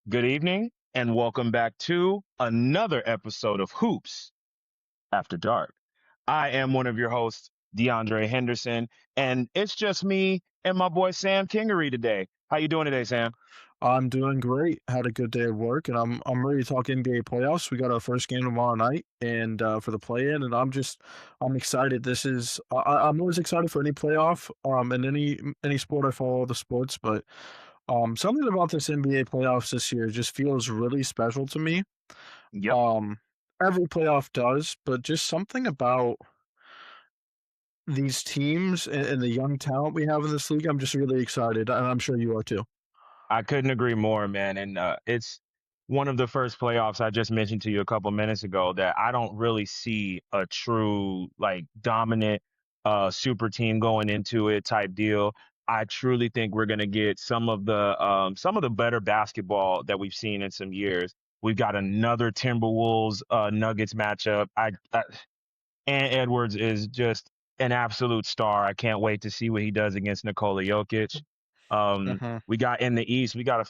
Good evening, and welcome back to another episode of Hoops After Dark. I am one of your hosts, DeAndre Henderson, and it's just me and my boy Sam Kingery today. How you doing today, Sam? I'm doing great. Had a good day at work, and I'm ready to talk NBA playoffs. We got our first game tomorrow night, and for the play-in, and I'm excited. I'm always excited for any playoff, in any sport. I follow the sports, but something about this NBA playoffs this year just feels really special to me. Yep, Um, every playoff does, but just something about these teams and the young talent we have in this league. I'm just really excited, and I'm sure you are too. I couldn't agree more, man. And it's one of the first playoffs I just mentioned to you a couple minutes ago that I don't really see a true like dominant super team going into it type deal. I truly think we're going to get some of the better basketball that we've seen in some years. We've got another Timberwolves Nuggets matchup. And Edwards is just an absolute star. I can't wait to see what he does against Nikola Jokic. Hmm. We got in the East, we got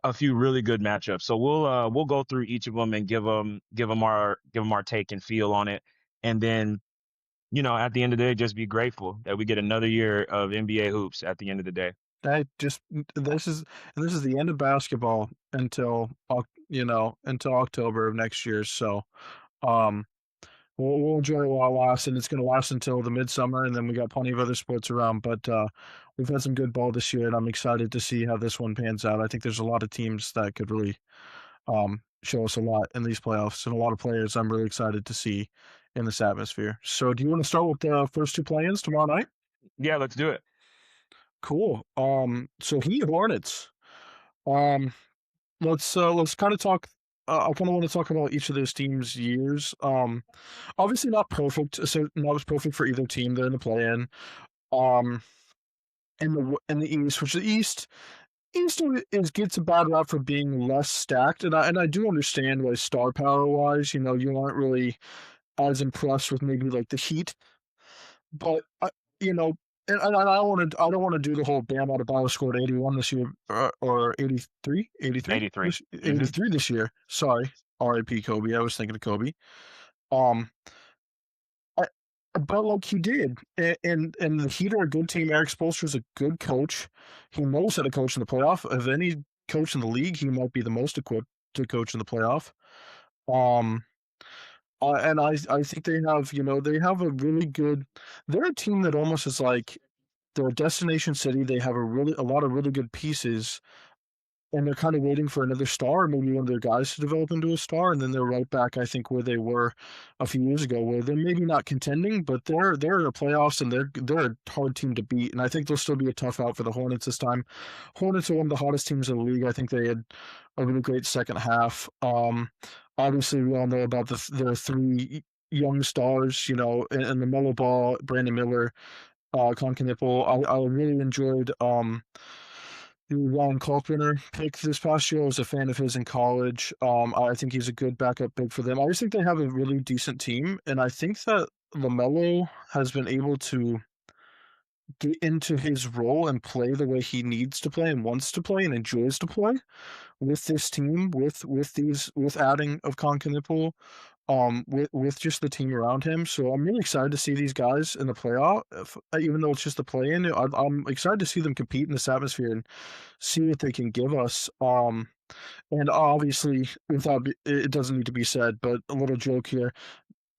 a few really good matchups. So we'll go through each of them and give them our take and feel on it. And then, at the end of the day, just be grateful that we get another year of NBA hoops at the end of the day. I just this is the end of basketball until October of next year. So um, we'll enjoy it while it lasts, and it's going to last until the midsummer, and then we got plenty of other sports around. But we've had some good ball this year, and I'm excited to see how this one pans out. I think there's a lot of teams that could really show us a lot in these playoffs, and a lot of players I'm really excited to see in this atmosphere. So, do you want to start with the first two play-ins tomorrow night? Yeah, let's do it. Cool. So Heat Hornets. Um, let's kind of talk. I kind of want to talk about each of those teams' years. Obviously not perfect. So not as perfect for either team. They're in the play-in. Um, in the East, which the East is gets a bad rap for being less stacked, and I do understand why star power wise, you aren't really as impressed with maybe like the Heat, but you know. And I don't want to do the whole Bam Adebayo scored 81 this year or 83 83. this Hmm. 83 this year. Sorry, R.I.P. Kobe. I was thinking of Kobe. Um, I, but like he did, and the Heat are a good team. Eric Spoelstra is a good coach. He knows how to coach in the playoff. Of any coach in the league, he might be the most equipped to coach in the playoff. Um, and I think they have a really good. They're a team that almost is like they're a destination city. They have a lot of really good pieces, and they're kind of waiting for another star, maybe one of their guys to develop into a star, and then they're right back, I think, where they were a few years ago, where they're maybe not contending, but they're in the playoffs and they're a hard team to beat, and I think they'll still be a tough out for the Hornets this time. Hornets are one of the hottest teams in the league. I think they had a really great second half. Obviously, we all know about their three young stars, and the Mellow Ball, Brandon Miller, Concaniple. I really enjoyed the Ryan Kalkbrenner pick this past year. I was a fan of his in college. I think he's a good backup big for them. I just think they have a really decent team, and I think that LaMelo has been able to get into his role and play the way he needs to play and wants to play and enjoys to play with this team, with adding of Concanipul, with just the team around him. So I'm really excited to see these guys in the playoff. Even though it's just a play-in, I'm excited to see them compete in this atmosphere and see what they can give us. And obviously, it doesn't need to be said, but a little joke here.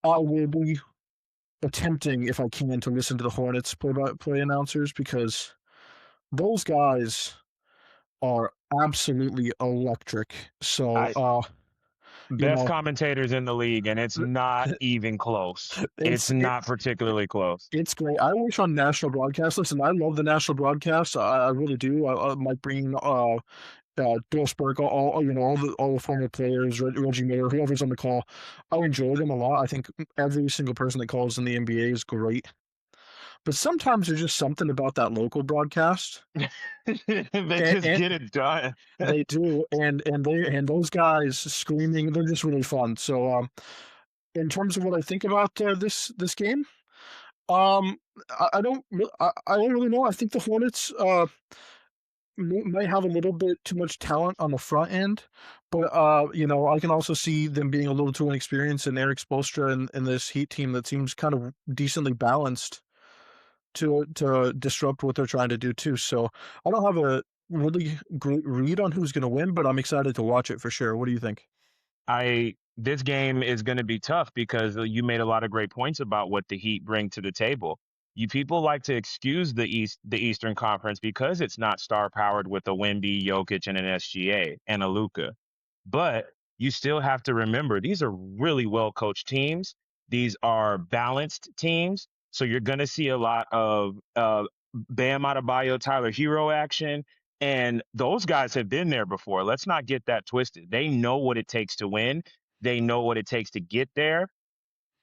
I will be attempting, if I can, to listen to the Hornets play-by-play announcers because those guys are absolutely electric. So, I you Best know, commentators in the league, and it's not even close. It's it's it, not particularly close. it's great. I wish on national broadcast. Listen, I love the national broadcast. I really do. Mike Breen, Bill Spurk, all the former players, Reggie Miller, whoever's on the call. I enjoy them a lot. I think every single person that calls in the NBA is great. But sometimes there's just something about that local broadcast, They just and get it done. they do, and those guys screaming, they're just really fun. So, in terms of what I think about this game, um, I don't really know. I think the Hornets. might have a little bit too much talent on the front end, but I can also see them being a little too inexperienced, and Eric Spoelstra and this Heat team that seems kind of decently balanced to disrupt what they're trying to do too. So I don't have a really great read on who's going to win, but I'm excited to watch it for sure. What do you think? I This game is going to be tough because you made a lot of great points about what the Heat bring to the table. You people like to excuse the Eastern Conference because it's not star powered with a Wemby, Jokic, and an SGA and a Luka. But you still have to remember these are really well coached teams. These are balanced teams. So you're going to see a lot of Bam Adebayo, Tyler Hero action. And those guys have been there before. Let's not get that twisted. They know what it takes to win. They know what it takes to get there.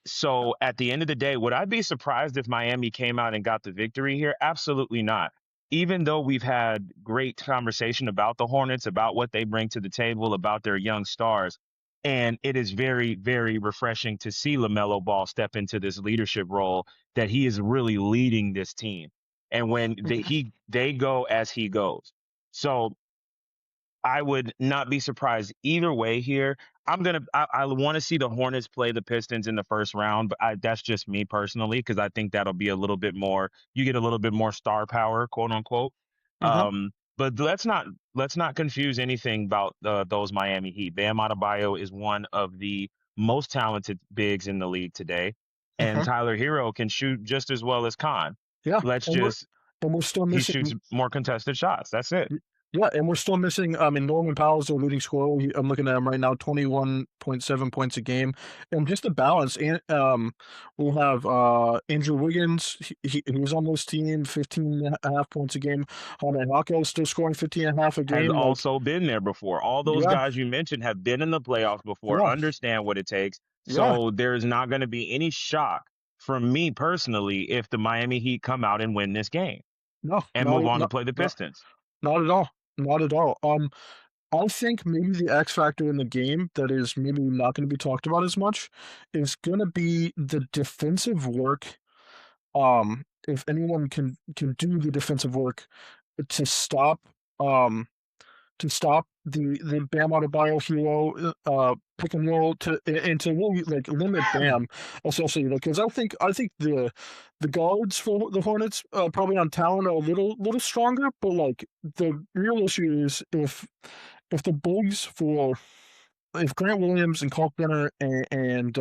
So at the end of the day, would I be surprised if Miami came out and got the victory here? Absolutely not. Even though we've had great conversation about the Hornets, about what they bring to the table, about their young stars, and it is very, very refreshing to see LaMelo Ball step into this leadership role that he is really leading this team. And when they go as he goes. So I would not be surprised either way here. I want to see the Hornets play the Pistons in the first round, but that's just me personally because I think that'll be a little bit more. You get a little bit more star power, quote unquote. Uh-huh. But let's not confuse anything about those Miami Heat. Bam Adebayo is one of the most talented bigs in the league today, and Uh-huh. Tyler Hero can shoot just as well as Khan. Yeah, Let's and we're just and we're still He missing. shoots more contested shots. That's it. Yeah, and we're still missing. And Norman Powell's the leading scorer. I'm looking at him right now, 21.7 points a game, and just the balance. And we'll have Andrew Wiggins. He was on this team, 15.5 points a game. Jaime Hawkins is still scoring 15.5 a Has game. Like, also been there before. All those yeah, guys you mentioned have been in the playoffs before, yeah, understand what it takes. yeah. So there's not going to be any shock from me personally if the Miami Heat come out and win this game No, and not move on to not play the not Pistons. not at all. Not at all. I think maybe the X factor in the game that is maybe not going to be talked about as much is going to be the defensive work. If anyone can do the defensive work to stop um the Bam Adebayo Hero pick and roll and to really like limit Bam essentially, because I think the guards for the Hornets probably on talent are a little stronger, but like the real issue is if the bigs for if Grant Williams and Kalkbrenner and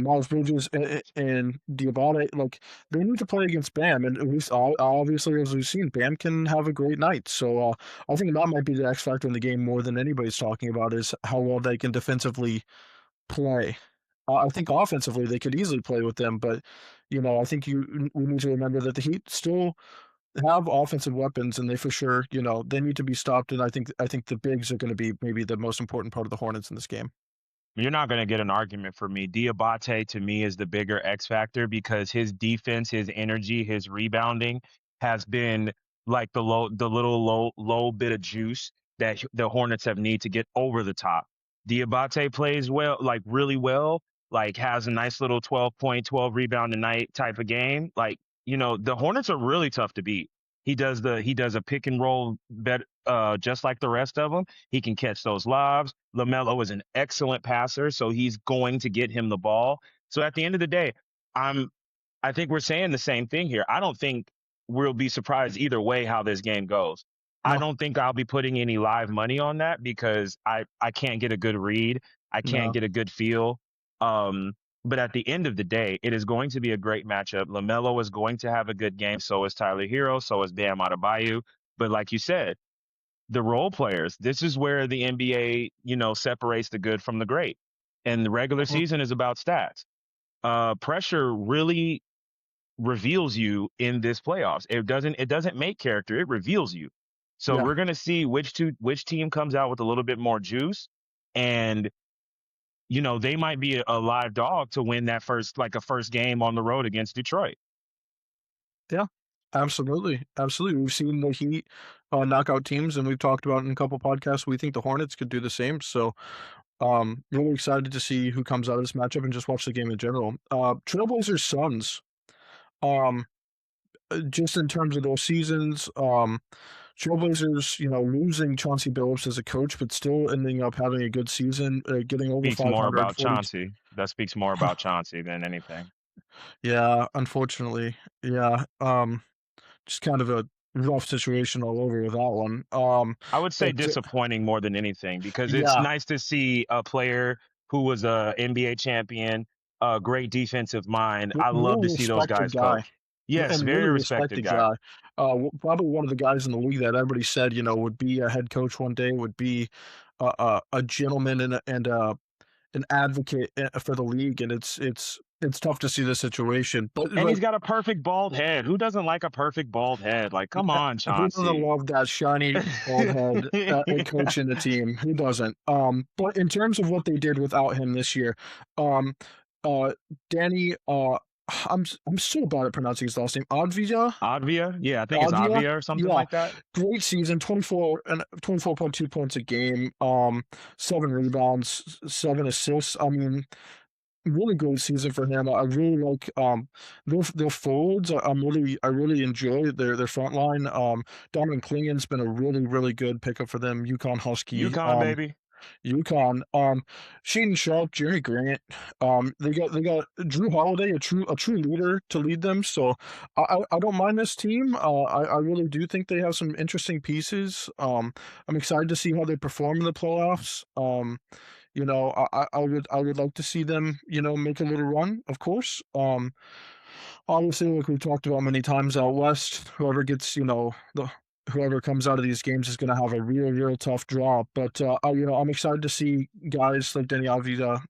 Miles Bridges and Diabate, like they need to play against Bam, and at least obviously as we've seen, Bam can have a great night. So I think that might be the X factor in the game more than anybody's talking about is how well they can defensively play. I think offensively they could easily play with them, but I think we need to remember that the Heat still have offensive weapons, and they for sure they need to be stopped. And I think the bigs are going to be maybe the most important part of the Hornets in this game. You're not going to get an argument from me. Diabate to me is the bigger X factor because his defense, his energy, his rebounding has been like the little low bit of juice that the Hornets have need to get over the top. Diabate plays well, like really well, like has a nice little 12 point, 12 rebound a night type of game. Like, the Hornets are really tough to beat. He does a pick and roll bet just like the rest of them. He can catch those lobs. LaMelo is an excellent passer, so he's going to get him the ball. So at the end of the day, I'm I think we're saying the same thing here. I don't think we'll be surprised either way how this game goes. I No, don't think I'll be putting any live money on that because I can't get a good read. I can't no. get a good feel. Um, but at the end of the day, it is going to be a great matchup. LaMelo is going to have a good game. So is Tyler Hero. So is Bam Adebayo. But like you said, the role players. This is where the NBA, separates the good from the great. And the regular Mhm. season is about stats. Pressure really reveals you in this playoffs. It doesn't make character, it reveals you. So Yeah, we're gonna see which team comes out with a little bit more juice. And they might be a live dog to win that first game on the road against Detroit. yeah, absolutely, absolutely. We've seen the Heat knock out teams, and we've talked about in a couple podcasts. We think the Hornets could do the same. So, really excited to see who comes out of this matchup and just watch the game in general. Trailblazers Suns. Um, just in terms of those seasons, Trailblazers, losing Chauncey Billups as a coach, but still ending up having a good season, getting over Speaks more 500, about 40. Chauncey. That speaks more about Chauncey than anything. Yeah, unfortunately. Yeah. Just kind of a rough situation all over with that one. I would say But disappointing more than anything because it's yeah, nice to see a player who was a NBA champion, a great defensive mind. I love to really see those respected guys guy. coach. Yes, And really very respected respected guy. guy. Probably one of the guys in the league that everybody said, would be a head coach one day, would be a gentleman and an advocate for the league. And it's tough to see the situation, And but he's got a perfect bald head. Who doesn't like a perfect bald head? Like, come on, who doesn't Chauncey. love that shiny bald head coaching the team? Who doesn't? But in terms of what they did without him this year, um, uh, Danny, I'm so bad at pronouncing his last name. Advia? Yeah, I think it's Advia, Advia or something yeah, like that. great season, 24.2 points a game, 7 rebounds, 7 assists. I mean, really great season for him. I really like their forwards. I really enjoy their front line. Donovan Klingen's been a really good pickup for them. Yukon Husky. UConn, baby. UConn. Shaden Sharp, Jerry Grant. They got Drew Holiday, a true leader to lead them. So I don't mind this team. I really do think they have some interesting pieces. I'm excited to see how they perform in the playoffs. I would like to see them, make a little run, of course. Obviously, like we've talked about many times out west, whoever comes out of these games is going to have a real tough draw. But I'm excited to see guys like Denny Avdija,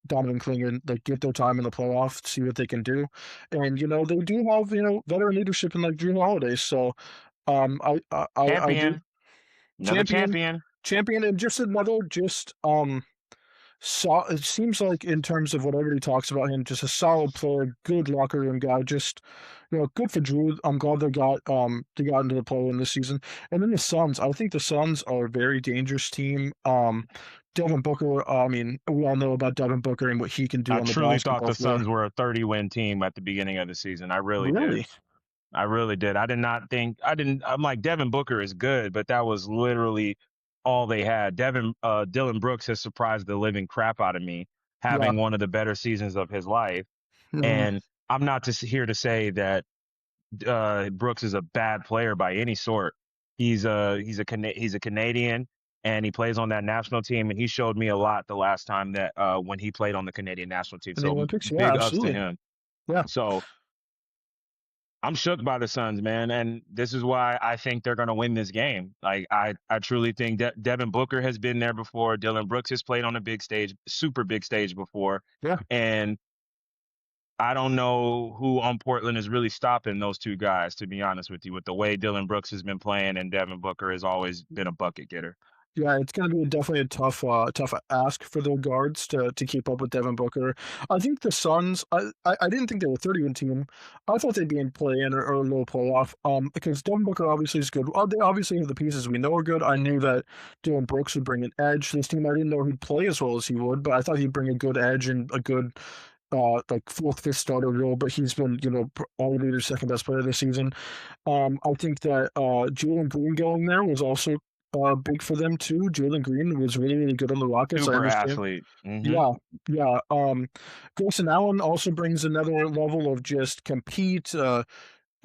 Donovan Klingen, like get their time in the playoffs, see what they can do, and they do have veteran leadership in like Drew Holiday. So I do Champion. Another champion champion. champion and just another so it seems like in terms of what everybody talks about him, just a solid player, good locker room guy. Just good for Drew. I'm glad they got into the play in this season. And then the Suns. I think the Suns are a very dangerous team. Devin Booker. I mean, we all know about Devin Booker and what he can do I on the truly thought basketball the floor. Suns were a 30-win team at the beginning of the season. I really did. Really? I really did. I did not think I didn't I'm like Devin Booker is good, but that was literally all they had. Dylan Brooks has surprised the living crap out of me, Yeah. having one of the better seasons of his life. Mhm. And I'm not just here to say that Brooks is a bad player by any sort. He's a Canadian and he plays on that national team and he showed me a lot the last time that when he played on the Canadian national team. In the So Olympics? Yeah, big ups to absolutely. him. Yeah. So I'm shook by the Suns, man, and this is why I think they're going to win this game. Like I truly think that Devin Booker has been there before. Dylan Brooks has played on a big stage, super big stage before, Yeah. and I don't know who on Portland is really stopping those two guys. To be honest with you, with the way Dylan Brooks has been playing and Devin Booker has always been a bucket getter. Yeah, it's gonna be definitely a tough ask for the guards to keep up with Devin Booker. I think the Suns. I didn't think they were a 30-win team. I thought they'd be in play-in or a low playoff. Because Devin Booker obviously is good. They obviously have the pieces we know are good. I knew that Dylan Brooks would bring an edge to this team. I didn't know he'd play as well as he would, but I thought he'd bring a good edge and a good like fourth, fifth starter role. But he's been arguably their second best player this season. I think that Jalen Green going there was also big for them too. Jalen Green was really good on the Rockets. I Super understand. athlete. Yeah, yeah. Grayson Allen also brings another level of just compete.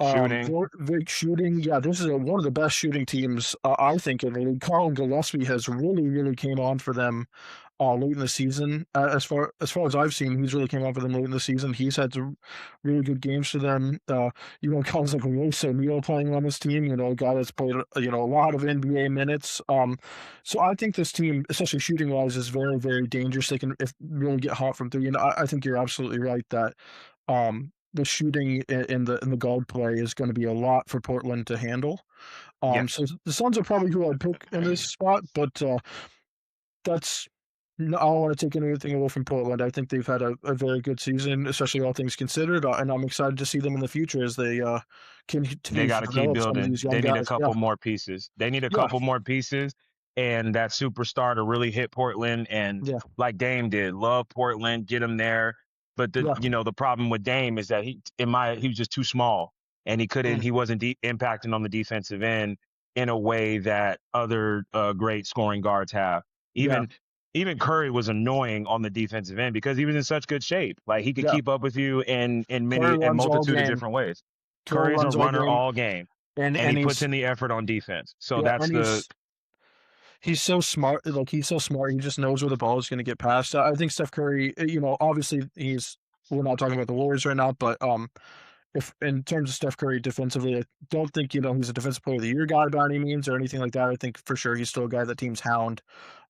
Shooting. Vic shooting. Yeah, this is one of the best shooting teams I think in the league. Carl Gillespie has really came on for them late in the season. As far as I've seen, he's really came on for them late in the season. He's had some really good games for them. Guys like Royce O'Neal playing on this team. A guy that's played a lot of NBA minutes. So I think this team, especially shooting wise, is very dangerous. They can really get hot from three. And I think you're absolutely right that the shooting in the guard play is going to be a lot for Portland to handle. Yes. So the Suns are probably who I'd pick in this spot, but that's I don't want to take anything away from Portland. I think they've had a very good season, especially all things considered, and I'm excited to see them in the future as they They continue got to to keep develop some of building. these young They need a guys. Yeah, couple more pieces. They need a yeah, couple more pieces, and that superstar to really hit Portland and yeah, like Dame did, love Portland, get him there. But yeah. the problem with Dame is that he was just too small, and he couldn't. Mm, He wasn't impacting on the defensive end in a way that other great scoring guards have. Yeah, Even Curry was annoying on the defensive end because he was in such good shape. Like he could yeah. keep up with you in Curry a runs all multitude of game. different ways. Curry Curry's a runs all runner game, all game, and and he puts he's in the effort on defense. So yeah, that's and the he's so smart. Like he's so smart. He just knows where the ball is going to get passed. I think Steph Curry. Obviously he's. We're not talking about the Warriors right now, but if in terms of Steph Curry defensively, I don't think he's a defensive player of the year guy by any means or anything like that. I think for sure he's still a guy that teams hound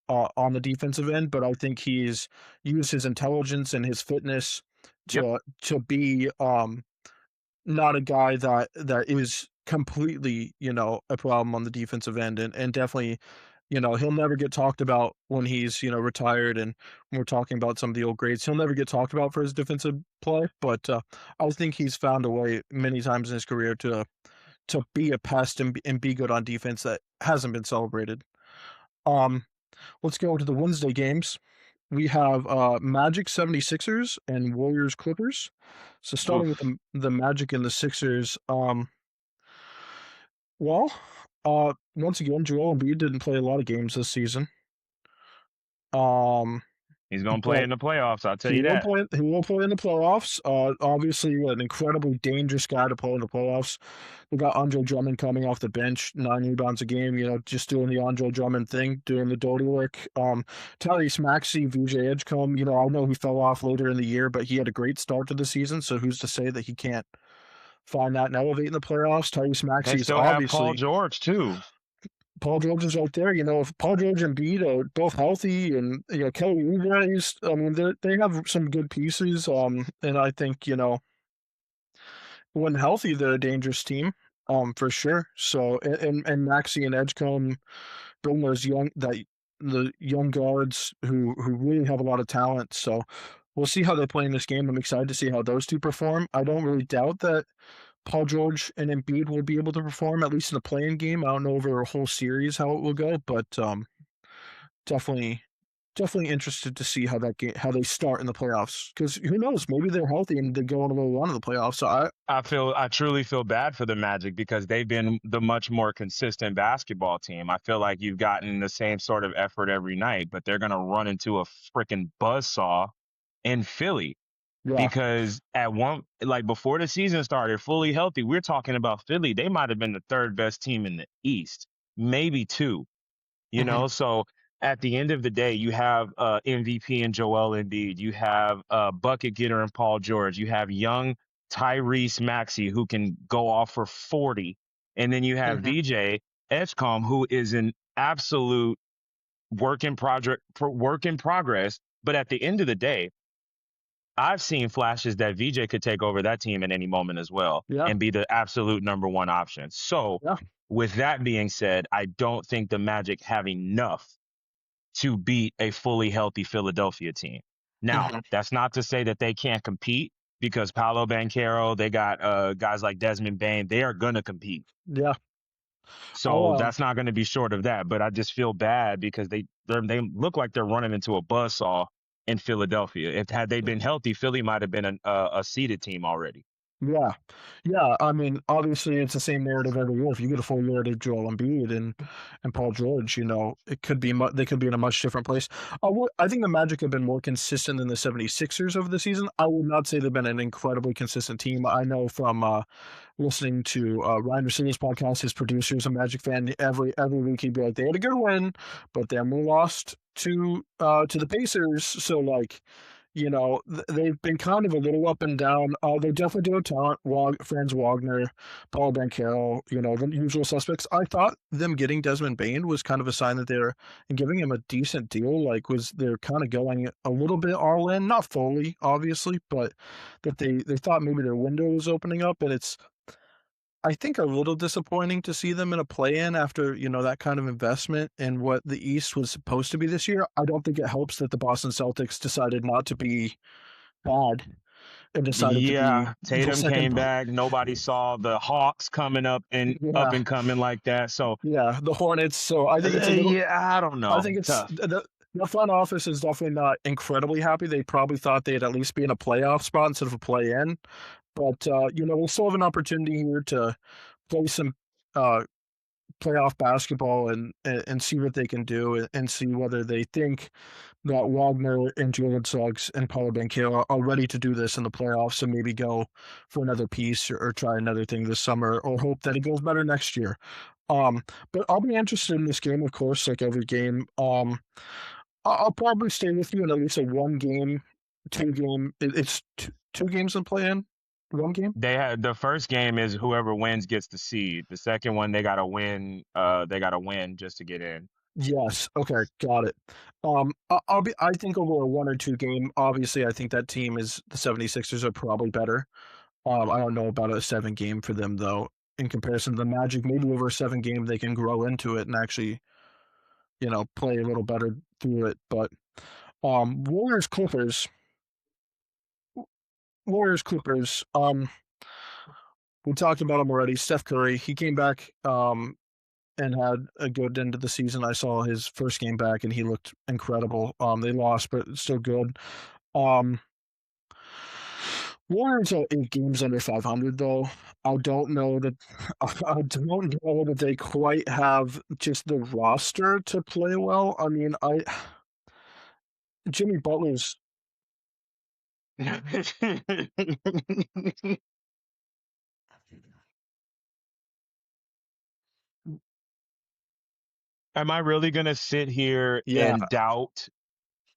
on the defensive end, but I think he's used his intelligence and his fitness yep. to be not a guy that is completely, a problem on the defensive end and definitely, he'll never get talked about when he's, retired and when we're talking about some of the old greats. He'll never get talked about for his defensive play, but I think he's found a way many times in his career to be a pest and be good on defense that hasn't been celebrated. Um, let's go to the Wednesday games. We have Magic 76ers and Warriors Clippers. So starting with Oof. the Magic and the Sixers, well, once again, Joel Embiid didn't play a lot of games this season. Um, He's gonna play but in the playoffs. I'll tell he you will that. play. He will play in the playoffs. Obviously, an incredibly dangerous guy to play in the playoffs. We got Andre Drummond coming off the bench, 9 rebounds a game. Just doing the Andre Drummond thing, doing the dirty work. Tyrese Maxey, VJ Edgecombe. I know he fell off later in the year, but he had a great start to the season. So who's to say that he can't find that and elevate in the playoffs? Tyrese They Maxey is still have Paul obviously George too. Paul George is right there. If Paul George and Embiid are both healthy, and Kelly Oubre, I mean, they have some good pieces. And I think when healthy, they're a dangerous team. For sure. So and Maxey and Edgecombe bring the young guards who really have a lot of talent. So we'll see how they play in this game. I'm excited to see how those two perform. I don't really doubt that Paul George and Embiid will be able to perform at least in the playing game. I don't know over a whole series how it will go, but definitely definitely interested to see how they start in the playoffs because who knows, maybe they're healthy and they go on a little run in the playoffs. So I truly feel bad for the Magic because they've been the much more consistent basketball team. I feel like you've gotten the same sort of effort every night, but they're gonna run into a freaking buzzsaw in Philly yeah. because at one like before the season started, fully healthy, we're talking about Philly. They might have been the third best team in the East, maybe two. Hmm. So at the end of the day, you have MVP and Joel Embiid. You have bucket getter and Paul George. You have young Tyrese Maxey who can go off for 40, and then you have Hmm. VJ Edgecombe who is an absolute work in progress. But at the end of the day, I've seen flashes that VJ could take over that team at any moment as well Yeah. and be the absolute number one option. So, Yeah. with that being said, I don't think the Magic have enough to beat a fully healthy Philadelphia team. Now, Hmm. that's not to say that they can't compete because Paolo Banchero, they got guys like Desmond Bain, they are going to compete. Yeah. So I'll that's not going to be short of that. But I just feel bad because they look like they're running into a buzzsaw in Philadelphia. If had they been healthy, Philly might have been a seeded team already. Yeah, yeah. I mean, obviously, it's the same narrative every year. If you get a full year to Joel Embiid and Paul George, it could be they could be in a much different place. I think the Magic have been more consistent than the 76ers over the season. I would not say they've been an incredibly consistent team. I know from listening to Ryan Russillo's podcast, his producer is a Magic fan. Every week he'd be like, they had a good win, but then we lost to the Pacers. So like they've been kind of a little up and down. They definitely do have talent. Franz Wagner, Paul Banchero, the usual suspects. I thought them getting Desmond Bain was kind of a sign that they're and giving him a decent deal. Like, they're kind of going a little bit all in, not fully, obviously, but that they thought maybe their window was opening up, and it's I think a little disappointing to see them in a play-in after, that kind of investment in what the East was supposed to be this year. I don't think it helps that the Boston Celtics decided not to be bad and decided to be Yeah, the Tatum second. came back. Nobody saw the Hawks coming up Yeah, and coming like that. So yeah, the Hornets. So I think it's a little. yeah, I don't I know. think it's Tough. the front office is definitely not incredibly happy. They probably thought they'd at least be in a playoff spot instead of a play-in. But we'll still have an opportunity here to play some uh, playoff basketball and see what they can do and see whether they think that Wagner and Jalen Suggs and Paulo Banchero are ready to do this in the playoffs and maybe go for another piece or try another thing this summer or hope that it goes better next year. Um, but I'll be interested in this game, of course, like every game. I'll probably stay with you in at least a one game, two game. It's two games in play in, one game. They had the first game is whoever wins gets the seed. The second one they gotta win. They gotta win just to get in. Yes. Okay. Got it. I'll be. I think over a one or two game. Obviously, I think that team is the 76ers are probably better. I don't know about a seven game for them though. In comparison to the Magic, maybe over a seven game they can grow into it and actually, play a little better through it. But Warriors Clippers, Warriors Clippers. We talked about him already. Steph Curry. He came back. And had a good end of the season. I saw his first game back, and he looked incredible. They lost, but still good. Um, Warriors are 8 games under 500, though. I don't know that I don't know that they quite have just the roster to play well. I mean, Jimmy Butler's Am I really gonna sit here yeah, and doubt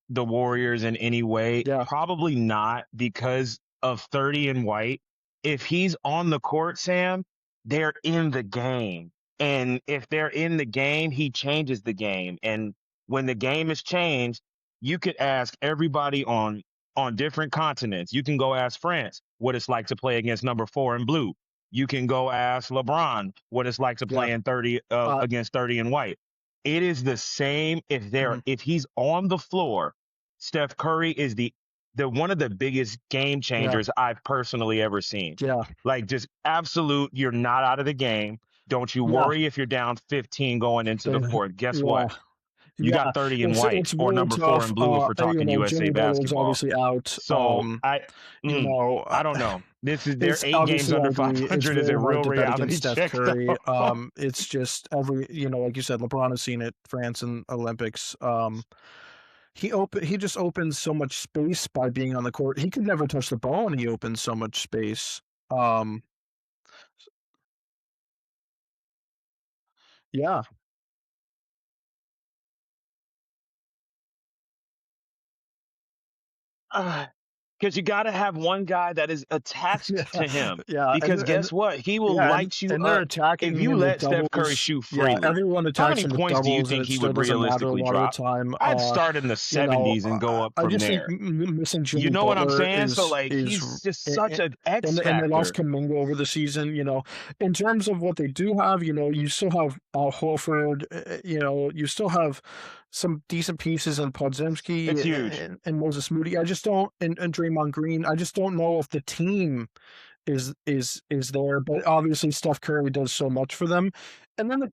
the Warriors in any way? yeah, Probably not because of 30 and White. If he's on the court, Sam, they're in the game. And if they're in the game, he changes the game. And when the game is changed, you could ask everybody on different continents. You can go ask France what it's like to play against number 4 in blue. You can go ask LeBron what it's like to yeah. play in 30 Uh, against 30 and White. It is the same mhm, if he's on the floor. Steph Curry is the one of the biggest game yeah, changers I've personally ever seen. yeah, Like just absolute, you're not out of the game. Don't you yeah. worry if you're down 15 going into the They, fourth. Guess yeah. what? You Yeah, got 30 in white it's or really number 4 tough. in blue if we're talking USA Jimmy Butler is basketball. obviously out. So You mm, know, I don't know. This is They're it's 8 games obviously I under agree. It's 500 is very a hard real to bet against reality Steph check Curry. though. It's just every like you said, LeBron has seen it. France and Olympics. He just opens so much space by being on the court. He could never touch the ball, and he opens so much space. Um, yeah, Because you got to have one guy that is yeah, attached to him. yeah, Because guess what? He will yeah, light you and they're up if attacking you him with let Steph Curry doubles. shoot Yeah, freely. everyone How attacks many him with points do you doubles, and think it he still would doesn't matter a realistically lot of the drop? time. I'd start in the 70s and go up I from just think there. missing You Jimmy know what I'm Butler saying? So like he's just such an X and they lost factor. Kaminga over the season. In terms of what they do have, you still have Al Horford. You still have some decent pieces in It's Podziemski huge. and Moses Moody. I just don't and Draymond Green. I just don't know if the team is there. But obviously, Steph Curry does so much for them. And then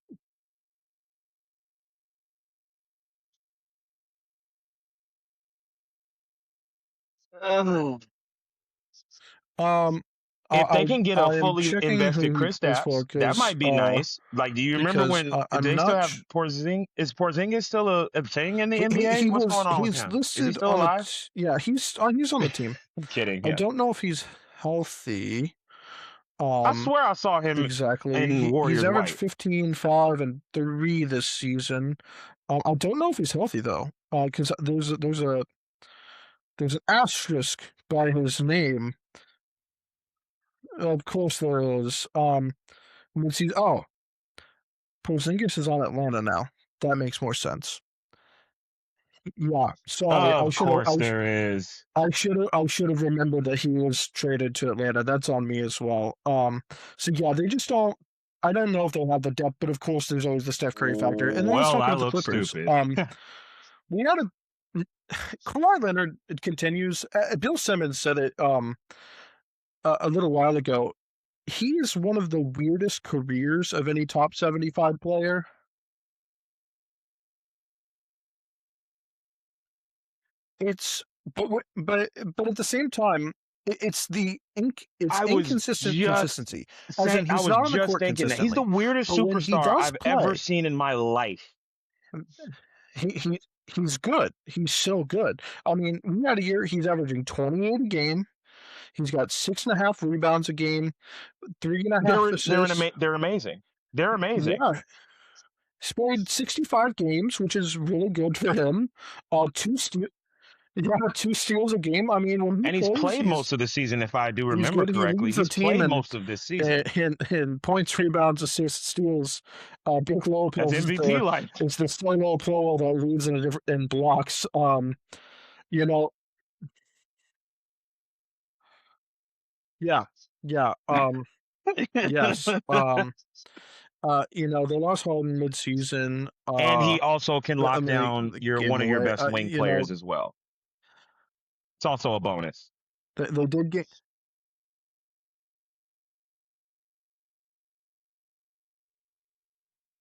Ugh. um, If they can get a I am fully checking who invested he plays for Kristaps, that might be nice. Like, do you remember because when I'm they still not. have Porzingis? Is Porzingis still a thing in the NBA? He What's was going on with he's him? Is he listed still on alive? yeah, he's on the team. I'm kidding. I Yeah. don't know if he's healthy. I Um, swear I saw him exactly. in He's Warriors averaged white. 15, 5, and 3 this season. I don't know if he's healthy though, because there's an asterisk by his name. Of course there is. Let's see. Oh, Porzingis is on Atlanta now. That makes more sense. Yeah, sorry. Of course there is. I should have remembered that he was traded to Atlanta. That's on me as well. So yeah, they just don't. I don't know if they'll have the depth, but of course, there's always the Steph Curry factor. And then let's Well, talk I about the look Clippers. stupid. We got to Kawhi Leonard. It continues. Bill Simmons said it a little while ago. He is one of the weirdest careers of any top 75 player. It's but at the same time, It's it's I was inconsistent just consistency, as in I he's was not on the just court thinking that he's the consistently, weirdest but when he superstar does I've ever play, seen in my life. he he's good. He's so good. I mean, we had a year he's averaging 28 a game. He's got 6.5 rebounds a game, 3.5 assists. They're amazing. They're amazing. Yeah, he's played 65 games, which is really good for him. Two steals. Yeah, 2 steals a game. I mean, when he And he's plays, played most of the season, if I do he's remember good. He correctly. leads the He's team played most of this season. in points, rebounds, assists, steals. Brook That's Lopez MVP like. is the solo pro that leads in blocks. You know, yeah, yeah, yes. They lost Harden midseason. And he also can I lock mean, down the your game one of your away. best wing players as well. It's also a bonus. They did get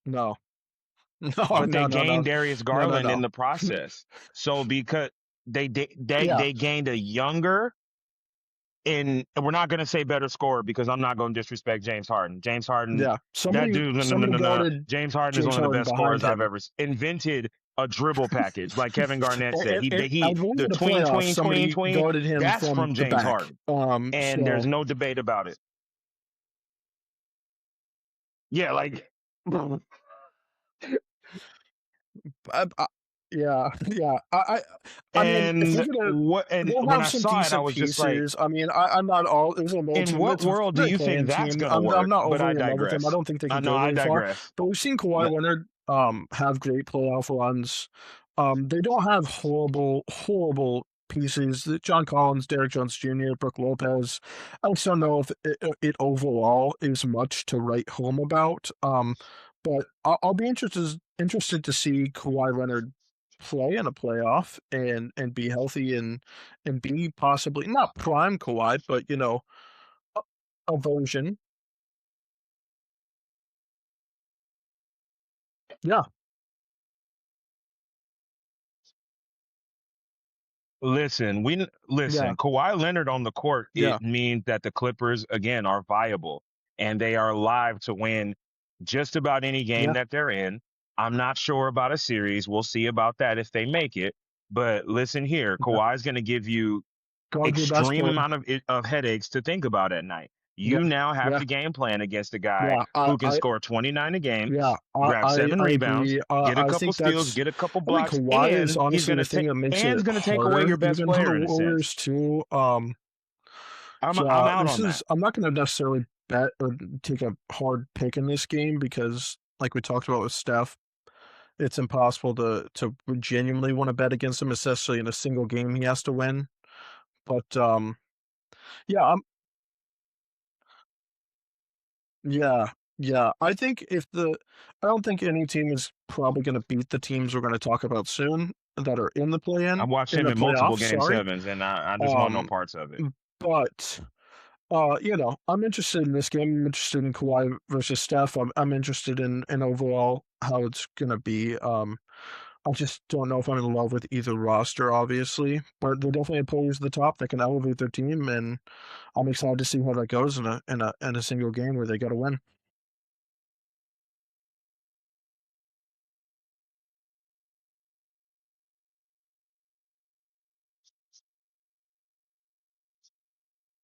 no, no, But they no, no, gained no, Darius no, no, Garland in no. the process. So because Yeah, they gained a younger, and we're not going to say better scorer because I'm not going to disrespect James Harden. James Harden, yeah. that Somebody dude, no, no, no, somebody no, no. guarded James Harden is James one of the Harden best behind scorers I've him. ever invented. A dribble package, like Kevin Garnett said. I believe The in the playoffs, somebody tween. guarded him That's from from the James back. Harden, and there's no debate about it. Yeah, like I, yeah, yeah. I mean, if and we're gonna, what and they'll when have I some saw it, I decent was just like, pieces. I mean, I'm not all. There's a in multi. what It's a world do great you think playing that's team. gonna I'm work? not But I overly in love with them. I digress. don't think they can No, go I very far. digress. But we've seen Kawhi Leonard have great playoff runs. They don't have horrible pieces. John Collins, Derrick Jones Jr., Brook Lopez. I just don't know if it overall is much to write home about. But I'll be interested to see Kawhi Leonard play in a playoff and be healthy and be possibly not prime Kawhi, but a, a version. Yeah, Listen. yeah, Kawhi Leonard on the court, yeah, it means that the Clippers again are viable and they are live to win just about any game yeah. that they're in. I'm not sure about a series. We'll see about that if they make it. But listen here, Yeah. Kawhi is going to give you Guard your best extreme player. amount of headaches to think about at night. Yeah, You now have yeah, to game plan against a guy yeah. who can score 29 a game, Yeah, grab seven I rebounds, agree. get a I couple think steals, get a couple I think blocks, Kawhi is and honestly the thing that makes it he's going to take away harder, your best even on the player in a sense. Warriors too. I'm Yeah, out on that. I'm not going to necessarily bet or take a hard pick in this game because, like we talked about with Steph, it's impossible to genuinely want to bet against him, especially in a single game he has to win. But yeah, yeah, yeah. I don't think any team is probably going to beat the teams we're going to talk about soon that are in the I play-in watched in him the in multiple playoffs. game Sorry. sevens, and I just want no Um, parts of it. but I'm interested in this game. I'm interested in Kawhi versus Steph. I'm interested in overall how it's going to be. I just don't know if I'm in love with either roster, obviously, but they're definitely players at the top that can elevate their team, and I'm excited to see how that goes in a single game where they got to win.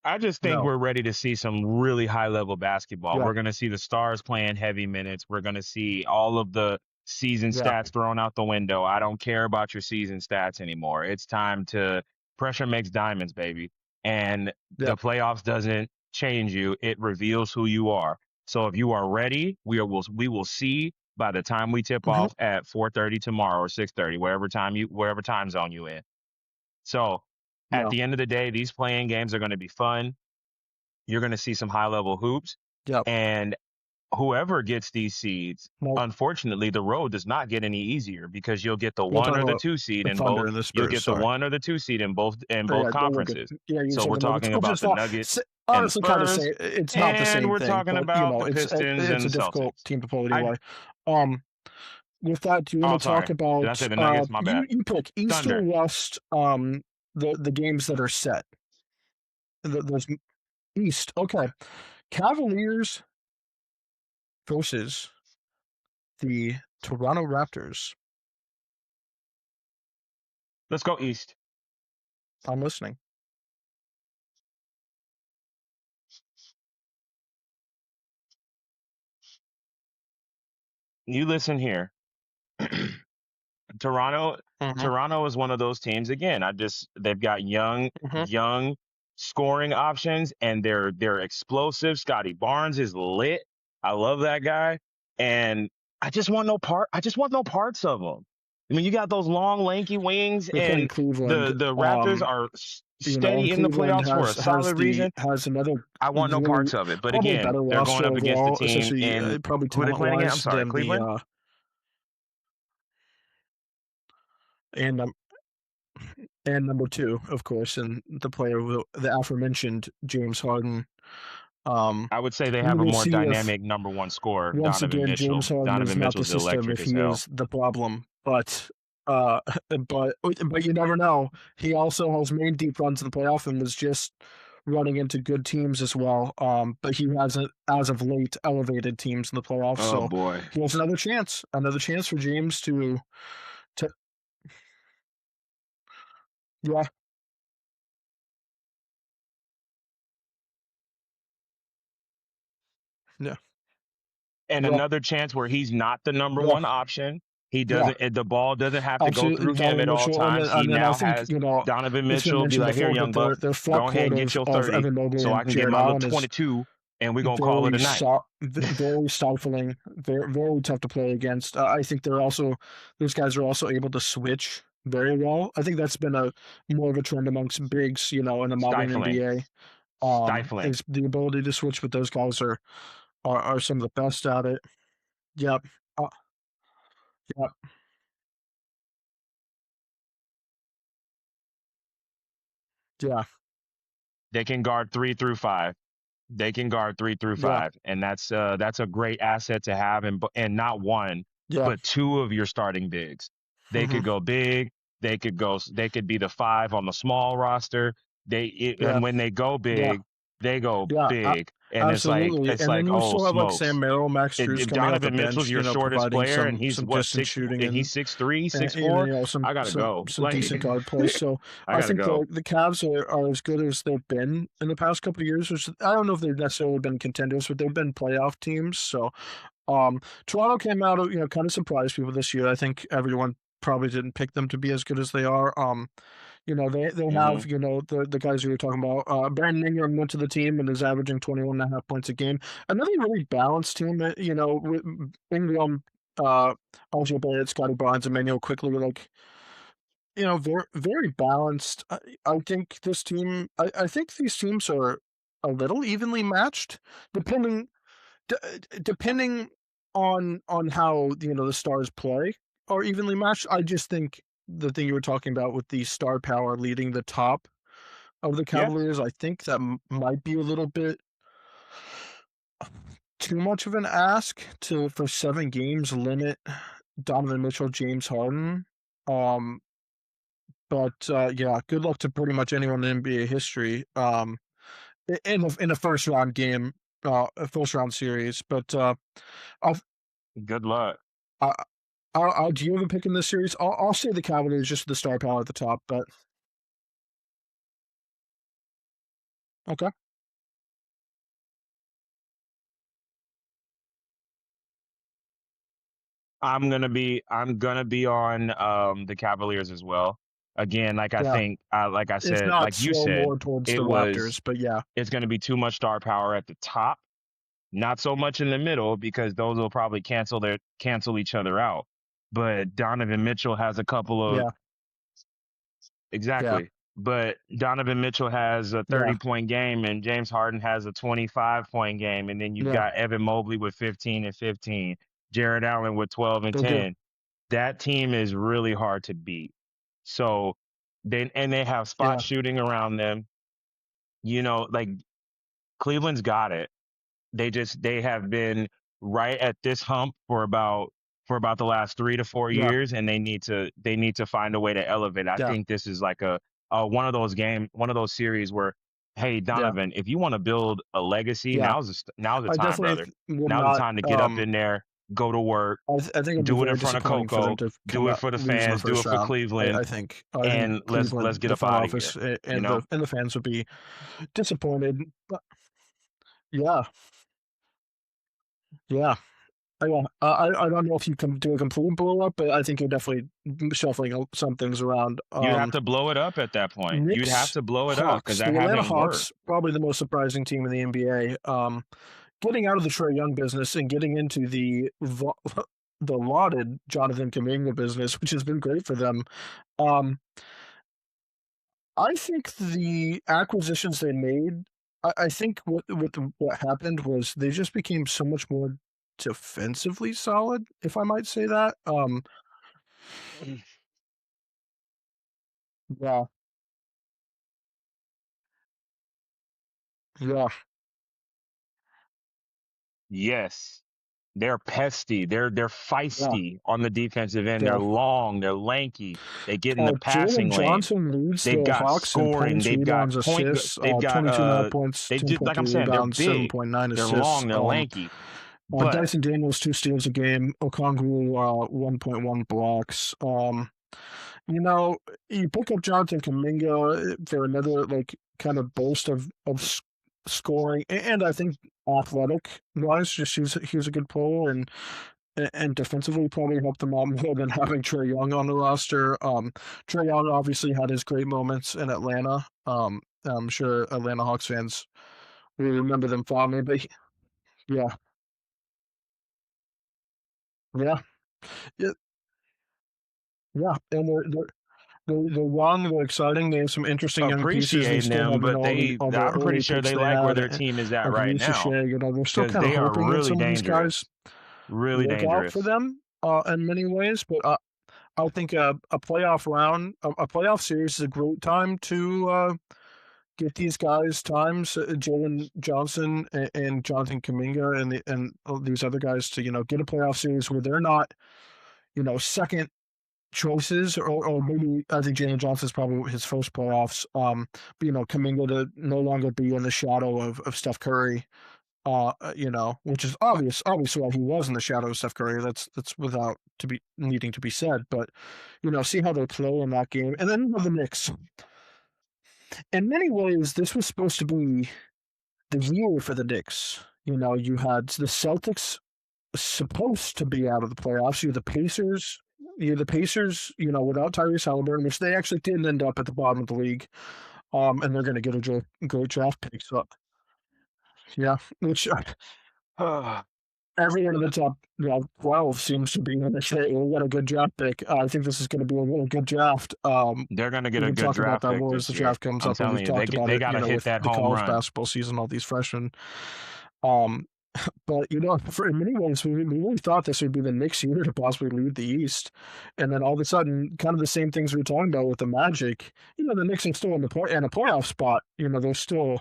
I just think No, we're ready to see some really high level basketball. yeah, We're going to see the stars playing heavy minutes. We're going to see all of the season yeah, stats thrown out the window. I don't care about your season stats anymore. It's time to pressure makes diamonds, baby. And yeah. the playoffs doesn't change you. It reveals who you are. So if you are ready, we will see by the time we tip Hmm. off at 4:30 tomorrow or 6:30, wherever time zone you in. So at No, the end of the day, these playing games are going to be fun. You're going to see some high level hoops. yep. And whoever gets these seeds, No, unfortunately, the road does not get any easier because you'll get the we're one talking or the about two seed the in Thunder both. and the You'll Spurs. get the Sorry. one or the two seed in Oh, both yeah, no, we're good. conferences. Yeah, you So said we're the Nuggets, talking which about is the not Nuggets and the honestly kind of Spurs, same. It's not the and same we're thing, talking but about the Pistons it's and a the difficult Celtics. team to play I anyway. Um, with that, do you oh want to talk sorry, did I say about the Nuggets? My bad. you pick East or Thunder. West? The games that are set. There's East. Okay, Cavaliers versus the Toronto Raptors. Let's go East. I'm listening. You listen here. Toronto Mm-hmm. Toronto is one of those teams again. They've got Mm-hmm. young scoring options and they're explosive. Scotty Barnes is lit. I love that guy. And I just want no parts of him. I mean, you got those long lanky wings They're playing and Cleveland. the Raptors are And steady in the Cleveland playoffs for a solid reason. has another I want no really parts of it. But probably again, better they're going roster up against the overall, team especially in probably who are they talent playing again? I'm wise sorry, than the Cleveland? and and number two, of course, and the player the aforementioned James Harden. I would say they We have a will more see if dynamic number one scorer, once Donovan again James Mitchell. Harden is Donovan not the Mitchell's system, electric if as he hell. is the problem. Uh, but you never know. He also has made deep runs in the playoff and was just running into good teams as well. But he hasn't, as of late, elevated teams in the playoffs. Oh So boy. he has another chance for James to yeah, yeah, And yeah, another chance where he's not the number yeah, one option. He yeah. doesn't, the ball doesn't have to go Absolutely, through him Donovan at all Mitchell, times. He and then I now think has Donovan it's been Mitchell be mentioned like, here, before, young but buck, their front go ahead court and get your of 30 Evan Mobley so and I can get Jared my little Allen is 22 and we're going to call it very a night. very stifling, very tough to play against. I think those guys are also able to switch very well. I think that's been a more of a trend amongst bigs, in the modern Stifling. NBA. Stifling. Is the ability to switch, but those guys are some of the best at it. Yep. Uh, yep. Yeah. They can guard 3 through 5. They can guard three through Yeah. five, and that's a great asset to have, and not one, Yeah. but two of your starting bigs. They Hmm. could go big. They could be the five on the small roster. Yeah. And when they go Yeah. big, they go Yeah. big, and Absolutely. it's And then like you oh still have like smokes. Sam Merrill, Max Strus If coming off the Donovan Mitchell's bench, your shortest providing player, and he's some what distance six, shooting and and he's 6'3", and, 6'4", some I gotta go. some Like decent guard play. So I I gotta think go. the Cavs are as good as they've been in the past couple of years. Which I don't know if they've necessarily been contenders, but they've been playoff teams. So Toronto came out, kind of surprised people this year. I think everyone probably didn't pick them to be as good as they are. They have, Hmm. the guys you were talking about. Brandon Ingram went to the team and is averaging 21.5 points a game. Another really balanced team, with Ingram, uh, RJ Barrett, Scotty Barnes, Emmanuel quickly, like, very, very balanced. I think I think these teams are a little evenly matched, depending d- depending on how the stars play are evenly matched. I just think the thing you were talking about with the star power leading the top of the Yeah, Cavaliers, I think that might be a little bit too much of an ask to for 7 games limit Donovan Mitchell, James Harden. Um, but yeah, good luck to pretty much anyone in NBA history. In a first round game, a first round series. But I'll, good luck. I, do you have a pick in this series? I'll say the Cavaliers just the star power at the top, but okay. I'm gonna be on the Cavaliers as well. Again, Yeah. like I If said, not, like you slow said, more towards the it was Raptors, but yeah. it's gonna be too much star power at the top, not so much in the middle because those will probably cancel each other out. But Donovan Mitchell has a couple of Yeah. Yeah. exactly. But Donovan Mitchell has a Yeah. 30-point game and James Harden has a 25-point game, and then you've Yeah. got Evan Mobley with 15 and 15, Jared Allen with 12 and They're good. 10. That team is really hard to beat. So they have spot Yeah. shooting around them. Like Cleveland's got it. They have been right at this hump for about the last 3 to 4 Yeah. years, and they need to find a way to elevate. I Yeah. think this is like a one of those series where Hey Yeah, Donovan, if you want to build a legacy, yeah. now's the I time, definitely brother. will Now's the not. time to get up in there, go to work, I think it'll be do it in very front of disappointing for them Coco, to come do it out for the lose in the fans, do it first for round. Cleveland, I think and let's Cleveland, get the up front out of office, here. You know, and the fans would be disappointed. But yeah, yeah. I don't know if you can do a complete blow up, but I think you're definitely shuffling some things around. you'd have to blow it up at that point. You'd have Knicks, to blow it up because Hawks, that the Atlanta hasn't worked. Hawks, probably the most surprising team in the NBA. Getting out of the Trae Young business and getting into the lauded Jonathan Kuminga business, which has been great for them. Um, I think the acquisitions they made. I think what happened was they just became so much more defensively solid, if I might say that. Yeah, yeah, Yes. They're pesty. They're yeah, feisty on the defensive end. They're yeah. long, they're lanky. They get in the Jalen passing lane. Johnson leads They've the got Hawks in scoring. points, They've got rebounds, assists. they've got 22.5 points, they just like I'm 10.3 saying, they're rebounds, big. 7.9 They're assists. long, they're lanky. But Dyson Daniels 2 steals a game. Okongwu 1.1 blocks. You know, you pick up Jonathan Kuminga for another like kind of burst of scoring, and I think athletic wise, just he was a good player and defensively probably helped them out more than having Trae Young on the roster. Trae Young obviously had his great moments in Atlanta. I'm sure Atlanta Hawks fans will remember them fondly, but yeah, yeah, yeah, yeah, and they're young, they're exciting. They have some interesting young pieces. They appreciating still them, have, but they all the I'm pretty early sure picks they they like where had, their team is at like right Reese now Shea. They're still because kind of they are hoping that really some of these guys dangerous. Really work out for dangerous. them in many ways. But I think a playoff round, a playoff series is a great time to get these guys times, Jalen Johnson and Jonathan Kuminga and these other guys to get a playoff series where they're not second choices, or maybe I think Jalen Johnson's probably his first playoffs. But Kuminga to no longer be in the shadow of Steph Curry. Which is obviously why he was in the shadow of Steph Curry. That's without to be needing to be said. But see how they play in that game, and then the Knicks. In many ways, this was supposed to be the year for the Knicks. You had the Celtics supposed to be out of the playoffs. Without Tyrese Halliburton, which they actually did end up at the bottom of the league. And they're going to get a great draft pick. So, yeah, which every one of the top 12 seems to be when they say, we got a good draft pick. I think this is going to be a really good draft. They're gonna get We a can good talk about draft that pick more as this the year. draft comes I'm up, and we've telling you, talked about they it, gotta hit with that the home college run. basketball season, all these freshmen. Um, but for in many ways, we really thought this would be the Knicks year to possibly lead the East, and then all of a sudden, kind of the same things we were talking about with the Magic. The Knicks are still in a playoff spot. They're still,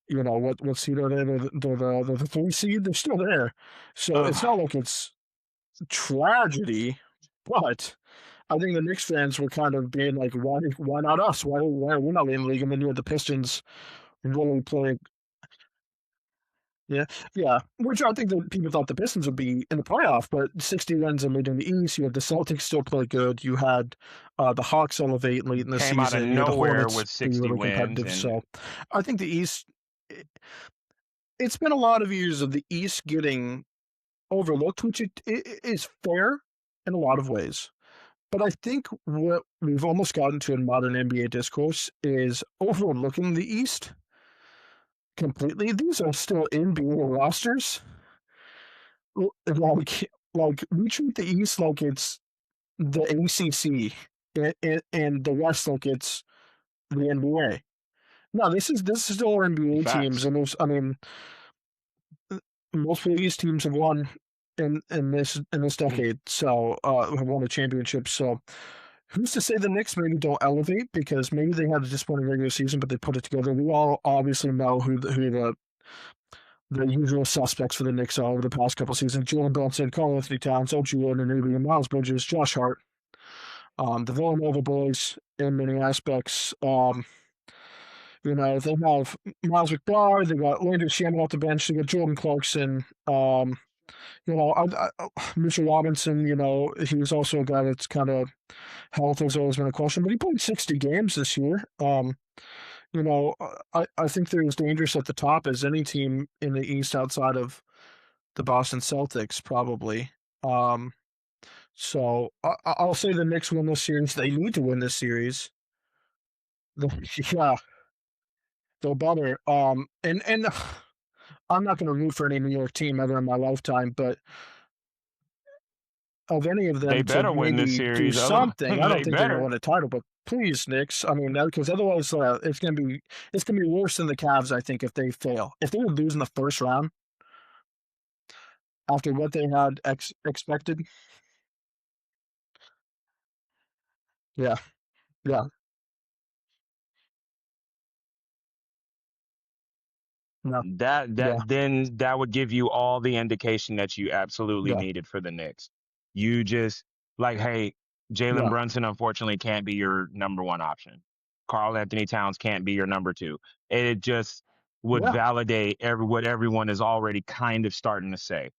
what seed are they? They're the 3 seed. They're still there, so it's not Ugh, like it's tragedy, but I think the Knicks fans were kind of being like, why not us? Why are we not in the league? And then you had the Pistons really playing. Yeah, yeah. Which I think that people thought the Pistons would be in the playoff, but 60 wins and leading the East. You had the Celtics still play good. You had the Hawks elevate late in the came out of season. You had the nowhere Hornets with be 60 really wins, competitive. and So I think the East. It's been a lot of years of the East getting overlooked, which it is fair in a lot of ways. But I think what we've almost gotten to in modern NBA discourse is overlooking the East completely. These are still NBA rosters. Like we treat the East like it's the ACC, and the West like it's the NBA. No, this is still our NBA teams, facts. and most of the East teams have won in this decade. So have won a championship. So who's to say the Knicks maybe don't elevate, because maybe they had a disappointing regular season, but they put it together. We all obviously know who the usual suspects for the Knicks are over the past couple seasons: Jalen Brunson, Karl Anthony Towns, OG Anunoby, Miles Bridges, Josh Hart, the Villanova boys in many aspects. You know, they have Miles McBride, they got Landry Shamet off the bench, they got Jordan Clarkson. You know, Mitchell Robinson. You know, he was also a guy that's kind of health has always been a question, but he played 60 games this year. You know, I think they're as dangerous at the top as any team in the East outside of the Boston Celtics, probably. Um, so I'll say the Knicks win this series. They need to win this series. Yeah, they're better. And I'm not going to root for any New York team ever in my lifetime, but of any of They them to better win this maybe do series. something, I don't They think they're going to better. win a title. But please, Knicks. I mean, because otherwise, it's going to be worse than the Cavs. I think if they fail, if they would lose in the first round after what they had expected. Yeah, yeah, no, yeah, That would give you all the indication that you absolutely yeah, needed for the Knicks. You just like, hey, Jalen yeah, Brunson unfortunately can't be your number one option. Carl Anthony Towns can't be your number two. It just would yeah, validate what everyone is already kind of starting to say.